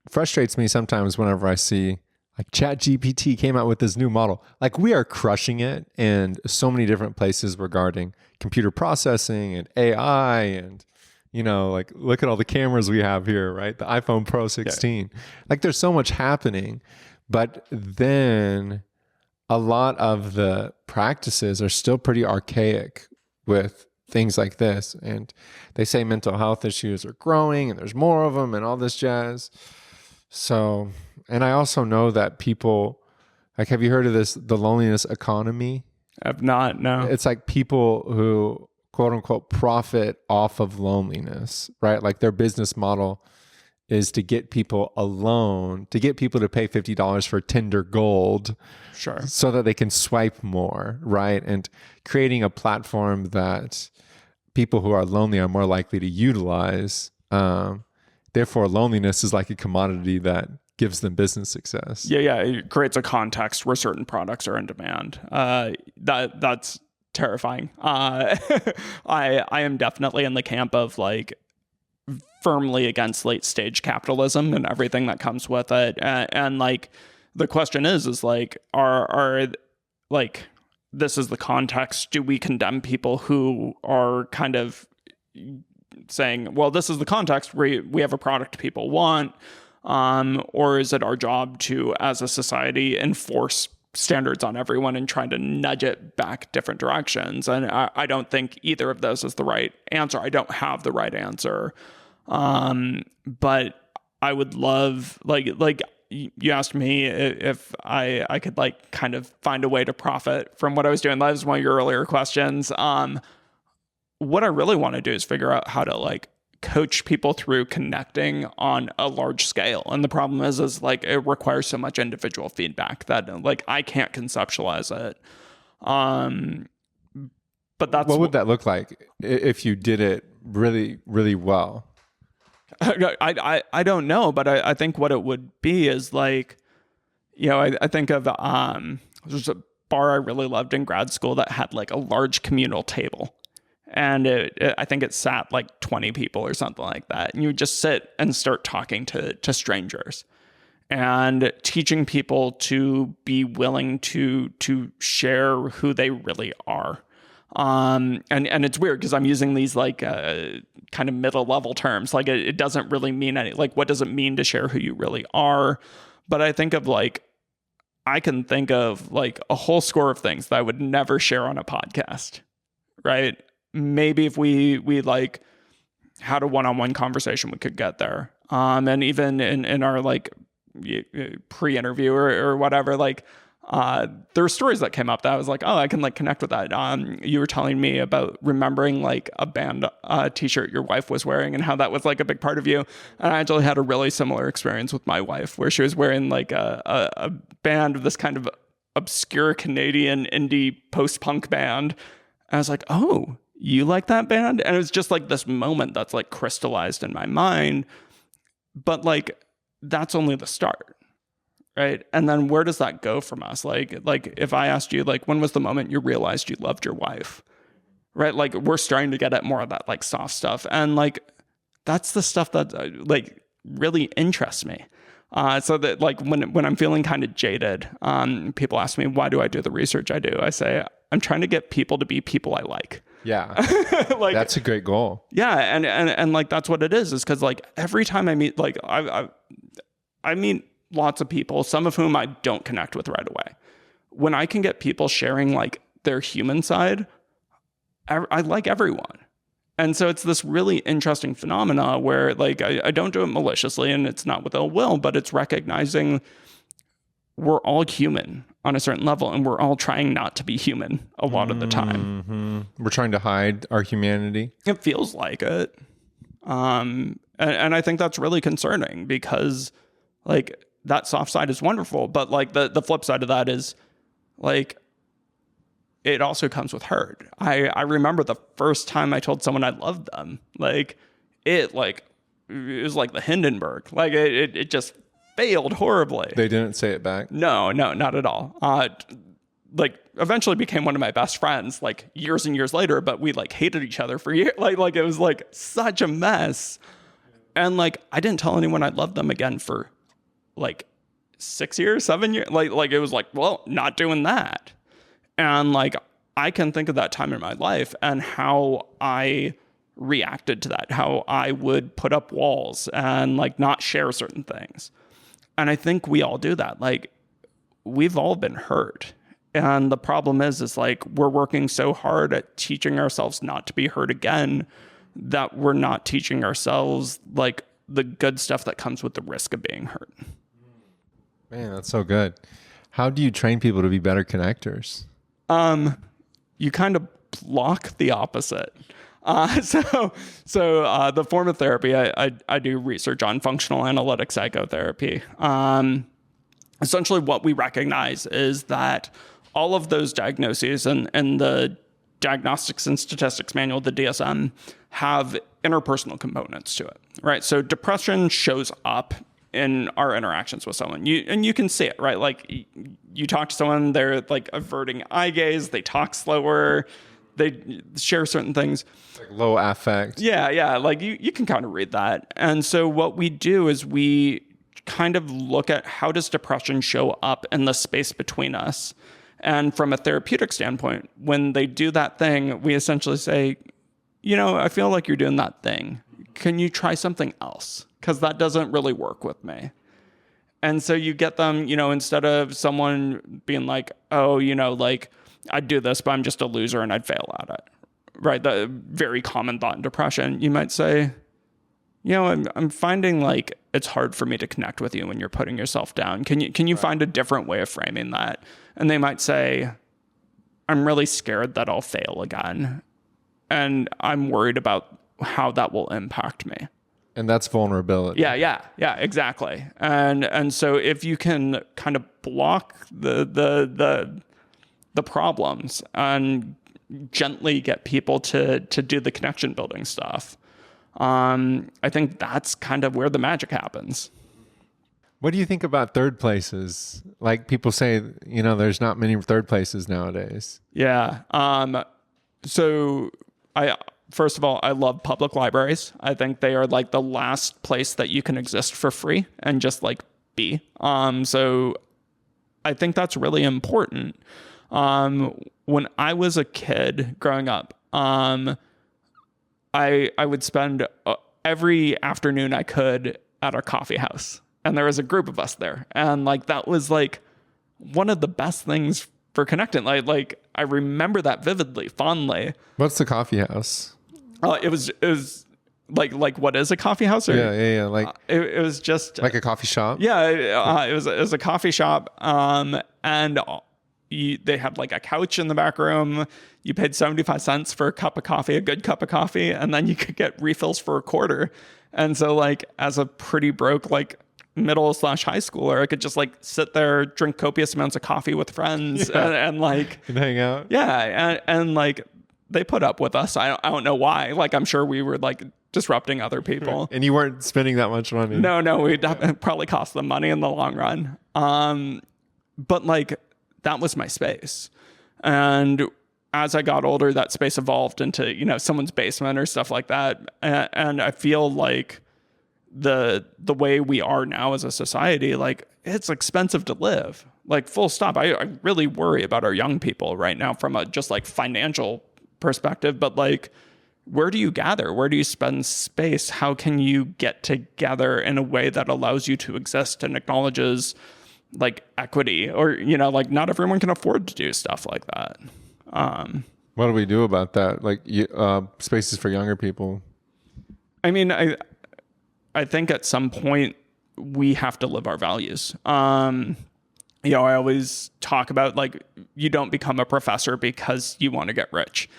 frustrates me sometimes whenever I see like ChatGPT came out with this new model. Like we are crushing it in so many different places regarding computer processing and AI and look at all the cameras we have here, right? The iPhone Pro 16. Yeah. Like there's so much happening, but then a lot of the practices are still pretty archaic with things like this. And they say mental health issues are growing and there's more of them and all this jazz. So, and I also know that people, have you heard of this, the loneliness economy? I've not, no. It's like people who quote unquote profit off of loneliness, right? Like their business model is to get people alone, to get people to pay $50 for Tinder Gold, sure, so that they can swipe more, right? And creating a platform that people who are lonely are more likely to utilize. Therefore, loneliness is like a commodity that gives them business success. Yeah, it creates a context where certain products are in demand. That's terrifying. I am definitely in the camp of firmly against late stage capitalism and everything that comes with it. And the question is are this is the context. Do we condemn people who are kind of saying, well, this is the context where we have a product people want, or is it our job to, as a society, enforce standards on everyone and trying to nudge it back different directions? And I don't think either of those is the right answer. I don't have the right answer. But I would love, like you asked me if I could like kind of find a way to profit from what I was doing. That was one of your earlier questions. What I really want to do is figure out how to like coach people through connecting on a large scale. And the problem is like it requires so much individual feedback that like I can't conceptualize it. But that's what would that look like if you did it really, really well? I don't know, but I think what it would be is like, you know, I think of there's a bar I really loved in grad school that had like a large communal table. And I think it sat like 20 people or something like that. And you would just sit and start talking to strangers and teaching people to be willing to share who they really are. And it's weird because I'm using these like kind of middle level terms. Like it doesn't really mean any, like what does it mean to share who you really are? But I think of like, I can think of like a whole score of things that I would never share on a podcast, right? Maybe if we like had a one-on-one conversation, we could get there. And even in our like pre-interview or whatever, like there were stories that came up that I was like, oh, I can like connect with that. You were telling me about remembering like a band t-shirt your wife was wearing and how that was like a big part of you. And I actually had a really similar experience with my wife where she was wearing like a band of this kind of obscure Canadian indie post-punk band. And I was like, oh, you like that band? And it was just like this moment that's like crystallized in my mind. But like, that's only the start. Right. And then where does that go from us? Like if I asked you, like, when was the moment you realized you loved your wife? Right. Like we're starting to get at more of that like soft stuff. And like, that's the stuff that like really interests me. So that like when I'm feeling kind of jaded, people ask me, why do I do the research I do? I say, I'm trying to get people to be people I like. Yeah. Like that's a great goal. Yeah. And like, that's what it is because like every time I meet, like I meet lots of people, some of whom I don't connect with right away. When I can get people sharing like their human side, I like everyone. And so it's this really interesting phenomena where like I don't do it maliciously and it's not with ill will, but it's recognizing we're all human on a certain level and we're all trying not to be human a lot of the time. Mm-hmm. We're trying to hide our humanity. It feels like it. And I think that's really concerning because like that soft side is wonderful, but like the flip side of that is like, it also comes with hurt. I remember the first time I told someone I loved them, like it was like the Hindenburg, like it just failed horribly. They didn't say it back? No, not at all. Like eventually became one of my best friends like years and years later, but we like hated each other for years. Like it was like such a mess. And like, I didn't tell anyone I loved them again for like 6 years, 7 years. Like it was like, well, not doing that. And like, I can think of that time in my life and how I reacted to that, how I would put up walls and like not share certain things. And I think we all do that. Like we've all been hurt. And the problem is like, we're working so hard at teaching ourselves not to be hurt again that we're not teaching ourselves like the good stuff that comes with the risk of being hurt. Man, that's so good. How do you train people to be better connectors? You kind of block the opposite. So the form of therapy, I do research on functional analytic psychotherapy. Essentially what we recognize is that all of those diagnoses and the Diagnostics and Statistics Manual, the DSM, have interpersonal components to it, right? So depression shows up in our interactions with someone. You can see it, right? Like you talk to someone, they're like averting eye gaze, they talk slower, they share certain things. Like low affect. Yeah. Like you can kind of read that. And so what we do is we kind of look at how does depression show up in the space between us. And from a therapeutic standpoint, when they do that thing, we essentially say, I feel like you're doing that thing. Can you try something else? Because that doesn't really work with me. And so you get them, instead of someone being like, oh, like I'd do this, but I'm just a loser and I'd fail at it. Right? The very common thought in depression, you might say, I'm finding like it's hard for me to connect with you when you're putting yourself down. Can you find a different way of framing that? And they might say, I'm really scared that I'll fail again. And I'm worried about how that will impact me. And that's vulnerability. Yeah, exactly. And so if you can kind of block the problems and gently get people to do the connection building stuff, I think that's kind of where the magic happens. What do you think about third places? Like people say, there's not many third places nowadays. Yeah. So first of all, I love public libraries. I think they are like the last place that you can exist for free and just like be. So I think that's really important. When I was a kid growing up, I would spend every afternoon I could at our coffee house, and there was a group of us there, and like that was like one of the best things for connecting. Like I remember that vividly, fondly. What's the coffee house? It was like what is a coffee house? Or, yeah. Like it was just like a coffee shop. Yeah, it was a coffee shop, and they had like a couch in the back room. You paid 75 cents for a cup of coffee, a good cup of coffee, and then you could get refills for $0.25. And so like as a pretty broke like middle/high schooler, I could just like sit there, drink copious amounts of coffee with friends, and like and hang out. Yeah, and like they put up with us. I don't know why. Like I'm sure we were like disrupting other people. And you weren't spending that much money. No, we probably cost them money in the long run. But like that was my space. And as I got older, that space evolved into, someone's basement or stuff like that. And I feel like the way we are now as a society, like it's expensive to live, like full stop. I really worry about our young people right now from a just like financial perspective, but like, where do you gather? Where do you spend space? How can you get together in a way that allows you to exist and acknowledges like equity, or, like not everyone can afford to do stuff like that. What do we do about that? Like spaces for younger people. I mean, I think at some point we have to live our values. I always talk about like, you don't become a professor because you want to get rich.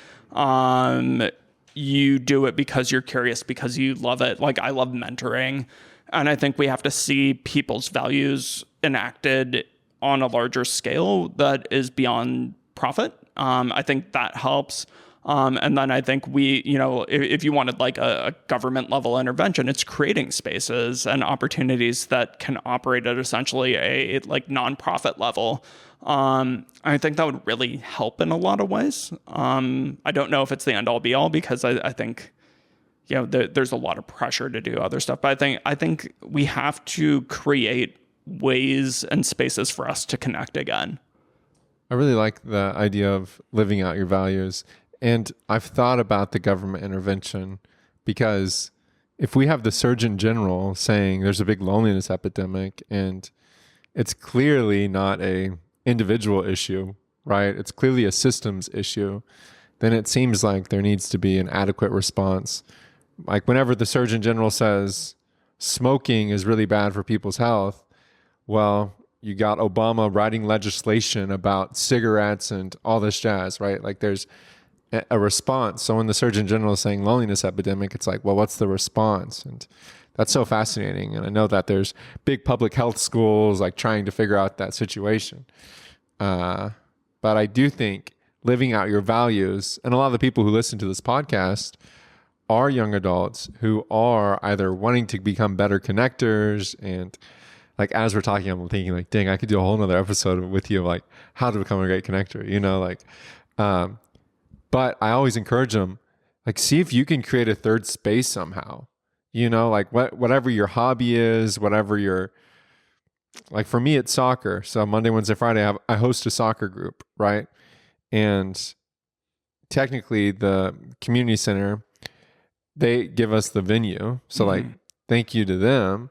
You do it because you're curious, because you love it. Like I love mentoring. And I think we have to see people's values enacted on a larger scale that is beyond profit. I think that helps. And then I think we, if you wanted like a government level intervention, it's creating spaces and opportunities that can operate at essentially a like nonprofit level. I think that would really help in a lot of ways. I don't know if it's the end all be all, because I think, there's a lot of pressure to do other stuff. But I think we have to create ways and spaces for us to connect again. I really like the idea of living out your values. And I've thought about the government intervention, because if we have the Surgeon General saying there's a big loneliness epidemic and it's clearly not a individual issue, right? It's clearly a systems issue, then it seems like there needs to be an adequate response. Like whenever the Surgeon General says smoking is really bad for people's health, well, you got Obama writing legislation about cigarettes and all this jazz, right? Like there's a response. So when the Surgeon General is saying loneliness epidemic, it's like, well, what's the response? And that's so fascinating. And I know that there's big public health schools like trying to figure out that situation. But I do think living out your values, and a lot of the people who listen to this podcast are young adults who are either wanting to become better connectors, and like as we're talking, I'm thinking like, dang, I could do a whole nother episode with you of like how to become a great connector, but I always encourage them, like, see if you can create a third space somehow, like whatever your hobby is, whatever your, like for me, it's soccer. So Monday, Wednesday, Friday, I host a soccer group, right? And technically the community center, they give us the venue. So like, thank you to them.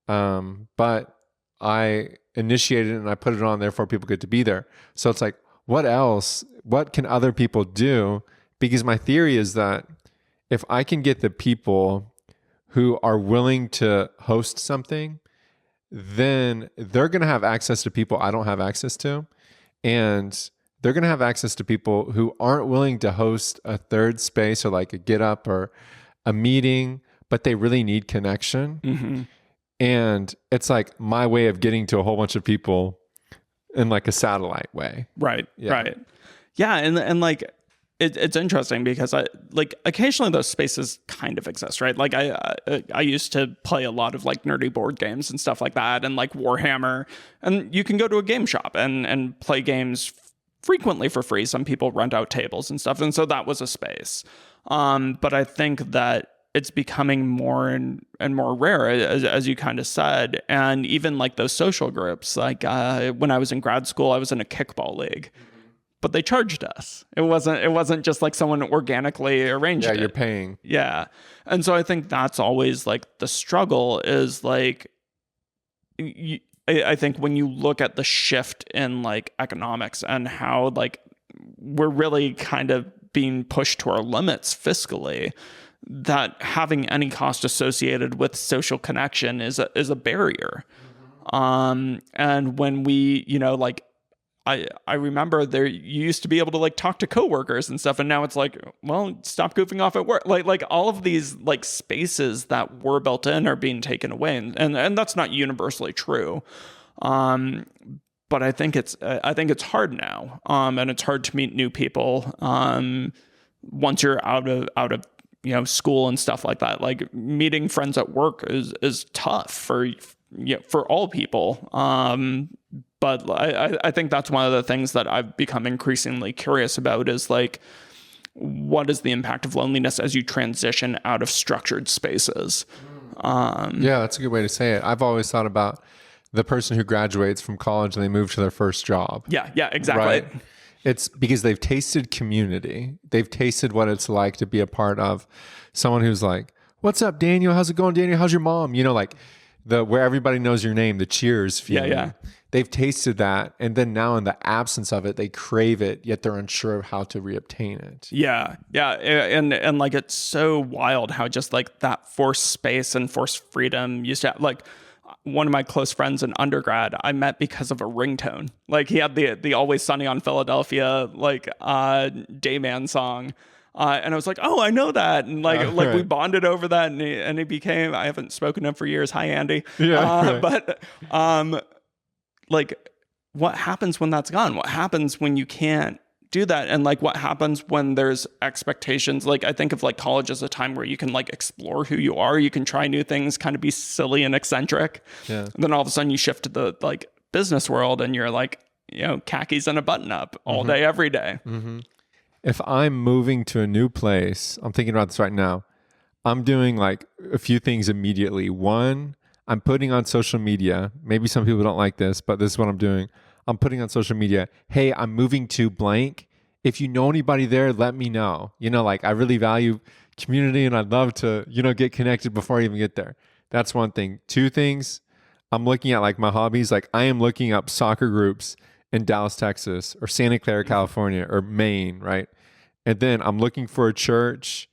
But I initiated it and I put it on there for people get to be there. So it's like, what else? What can other people do? Because my theory is that if I can get the people who are willing to host something, then they're going to have access to people I don't have access to. And they're going to have access to people who aren't willing to host a third space or like a get up or a meeting, but they really need connection. Mm-hmm. And it's like my way of getting to a whole bunch of people in like a satellite way. Right. Yeah. Right. Yeah. And like, it's interesting because I like occasionally those spaces kind of exist, right? Like I used to play a lot of like nerdy board games and stuff like that, and like Warhammer, and you can go to a game shop and play games frequently for free. Some people rent out tables and stuff, and so that was a space. But I think that it's becoming more and more rare, as you kind of said, and even like those social groups. Like when I was in grad school, I was in a kickball league. But they charged us. It wasn't just like someone organically arranged it. Yeah, you're paying. Yeah. And so I think that's always like the struggle is like, I think when you look at the shift in like economics and how like we're really kind of being pushed to our limits fiscally, that having any cost associated with social connection is a barrier. Mm-hmm. And when we, like, I remember you used to be able to like talk to coworkers and stuff, and now it's like, well, stop goofing off at work. Like all of these like spaces that were built in are being taken away, and that's not universally true. But I think it's hard now, and it's hard to meet new people once you're out of school and stuff like that. Like meeting friends at work is tough for all people. But I think that's one of the things that I've become increasingly curious about is like, what is the impact of loneliness as you transition out of structured spaces? Yeah, that's a good way to say it. I've always thought about the person who graduates from college and they move to their first job. Yeah, exactly. Right? It's because they've tasted community. They've tasted what it's like to be a part of someone who's like, "What's up, Daniel? How's it going, Daniel? How's your mom?" Like where everybody knows your name, the cheers feeling. Yeah. They've tasted that, and then now in the absence of it, they crave it, yet they're unsure of how to reobtain it. Yeah, and like it's so wild how just like that forced space and forced freedom used to have, like one of my close friends in undergrad I met because of a ringtone. Like he had the Always Sunny on Philadelphia like Dayman song. And I was like, oh, I know that. And like we bonded over that, and he became, I haven't spoken to him for years. Hi, Andy. Yeah. But like what happens when that's gone? What happens when you can't do that? And like what happens when there's expectations? Like I think of like college as a time where you can like explore who you are. You can try new things, kind of be silly and eccentric. Yeah. And then all of a sudden you shift to the like business world and you're like, khakis and a button up all day, every day. Mm-hmm. If I'm moving to a new place, I'm thinking about this right now. I'm doing like a few things immediately. One, I'm putting on social media. Maybe some people don't like this, but this is what I'm doing. I'm putting on social media, hey, I'm moving to blank. If you know anybody there, let me know. Like I really value community and I'd love to, get connected before I even get there. That's one thing. Two things, I'm looking at like my hobbies. Like I am looking up soccer groups in Dallas, Texas, or Santa Clara, California, or Maine, right? And then I'm looking for a church.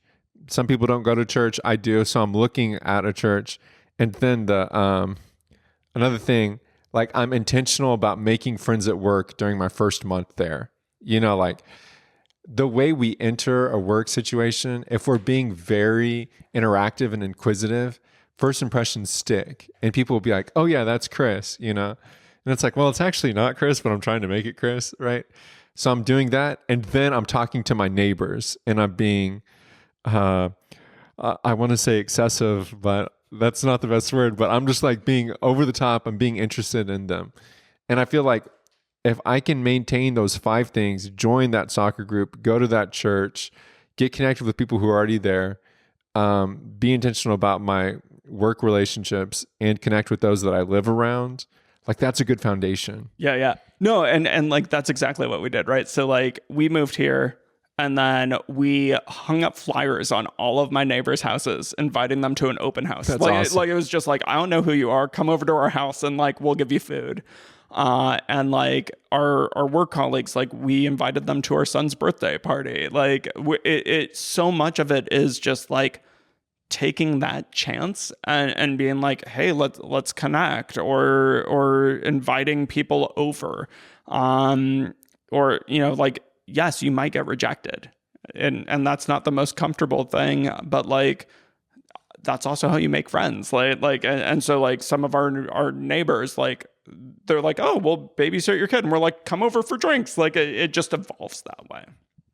Some people don't go to church. I do. So I'm looking at a church. And then another thing, like I'm intentional about making friends at work during my first month there. Like the way we enter a work situation, if we're being very interactive and inquisitive, first impressions stick. And people will be like, oh yeah, that's Chris, And it's like, well, it's actually not Chris, but I'm trying to make it Chris, right? So I'm doing that. And then I'm talking to my neighbors and I'm being, I want to say excessive, but that's not the best word, but I'm just like being over the top. I'm being interested in them. And I feel like if I can maintain those 5 things, join that soccer group, go to that church, get connected with people who are already there, be intentional about my work relationships and connect with those that I live around, like that's a good foundation. Yeah. No, and like that's exactly what we did, right? So like we moved here and then we hung up flyers on all of my neighbors' houses, inviting them to an open house. That's like, awesome. Like it was just like, I don't know who you are. Come over to our house and like we'll give you food. And like our work colleagues, like we invited them to our son's birthday party. Like it so much of it is just like taking that chance and being like, hey, let's connect, or inviting people over, or, you know, like, yes, you might get rejected, and that's not the most comfortable thing, but like, that's also how you make friends. And so like some of our neighbors, like, they're like, oh, well, babysit your kid. And we're like, come over for drinks. Like it just evolves that way.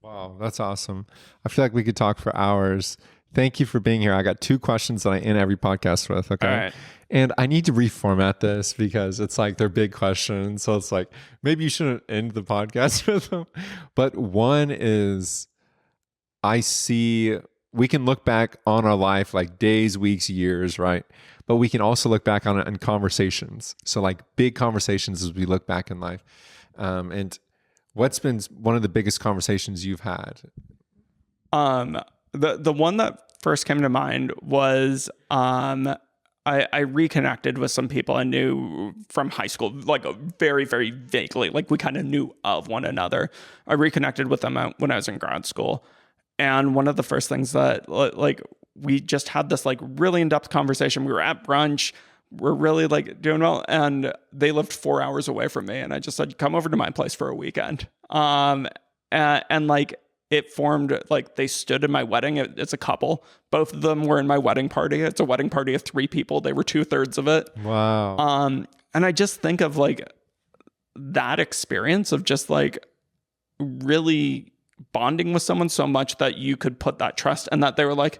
Wow, that's awesome. I feel like we could talk for hours. Thank you for being here. I got 2 questions that I end every podcast with. Okay. All right. And I need to reformat this because it's like they're big questions. So it's like, maybe you shouldn't end the podcast with them. But one is, I see we can look back on our life like days, weeks, years, right? But we can also look back on it in conversations. So like big conversations as we look back in life. And what's been one of the biggest conversations you've had? The one that first came to mind was I reconnected with some people I knew from high school, like very, very vaguely. Like we kind of knew of one another. I reconnected with them when I was in grad school. And one of the first things that, like, we just had this like really in-depth conversation. We were at brunch. We're really like doing well. And they lived 4 hours away from me. And I just said, come over to my place for a weekend. And like it formed, like they stood in my wedding. It's a couple. Both of them were in my wedding party. It's a wedding party of 3 people. They were 2/3 of it. Wow. And I just think of like that experience of just like really bonding with someone so much that you could put that trust, and that they were like,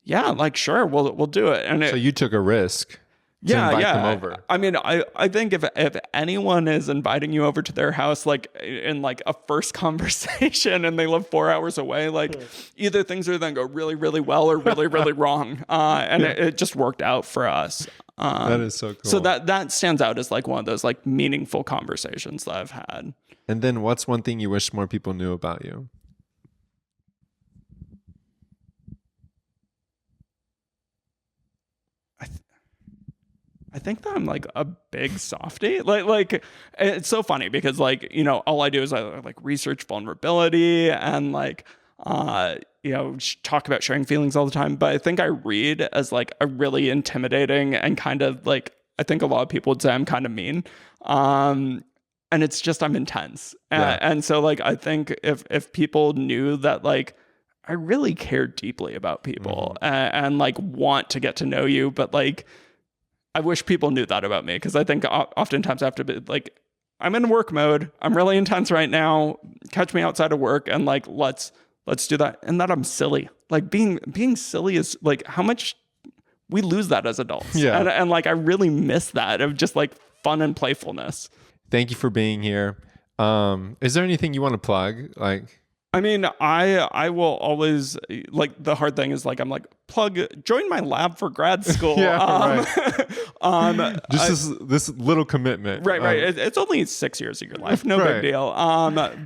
yeah, like, sure, we'll do it. And so you took a risk to invite them over. I mean, I think if anyone is inviting you over to their house, like in like a first conversation and they live 4 hours away, like either things are going to go really, really well or really, really wrong. And it just worked out for us. That is so cool. So that stands out as like one of those like meaningful conversations that I've had. And then what's one thing you wish more people knew about you? I think that I'm like a big softie. Like it's so funny because like, you know, all I do is I like research vulnerability and like, you know, talk about sharing feelings all the time. But I think I read as like a really intimidating and kind of like, I think a lot of people would say I'm kind of mean. And it's just, I'm intense. And so like, I think if people knew that like, I really care deeply about people and like want to get to know you, but like, I wish people knew that about me, because I think oftentimes I have to be like, I'm in work mode. I'm really intense right now. Catch me outside of work and like, let's do that. And that I'm silly. Like being silly is like how much we lose that as adults. Yeah. And like, I really miss that of just like fun and playfulness. Thank you for being here. Is there anything you want to plug? Like, I mean, I will always, like, the hard thing is like, I'm like, join my lab for grad school. Just this little commitment. Right. It's only 6 years of your life. No big deal.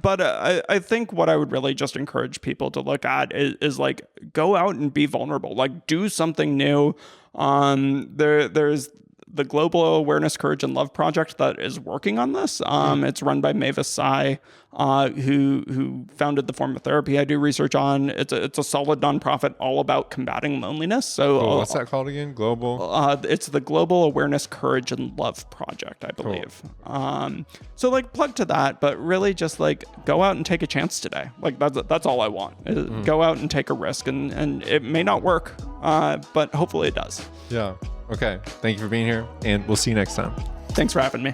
But I think what I would really just encourage people to look at is like, go out and be vulnerable, like do something new. There's the Global Awareness, Courage, and Love Project that is working on this. It's run by Mavis Tsai, who founded the form of therapy I do research on. It's a solid nonprofit all about combating loneliness. So cool. What's that called again? Global? It's the Global Awareness, Courage, and Love Project, I believe. Cool. So like plug to that, but really just like go out and take a chance today. Like that's all I want. Is go out and take a risk, and it may not work, but hopefully it does. Yeah. Okay. Thank you for being here, and we'll see you next time. Thanks for having me.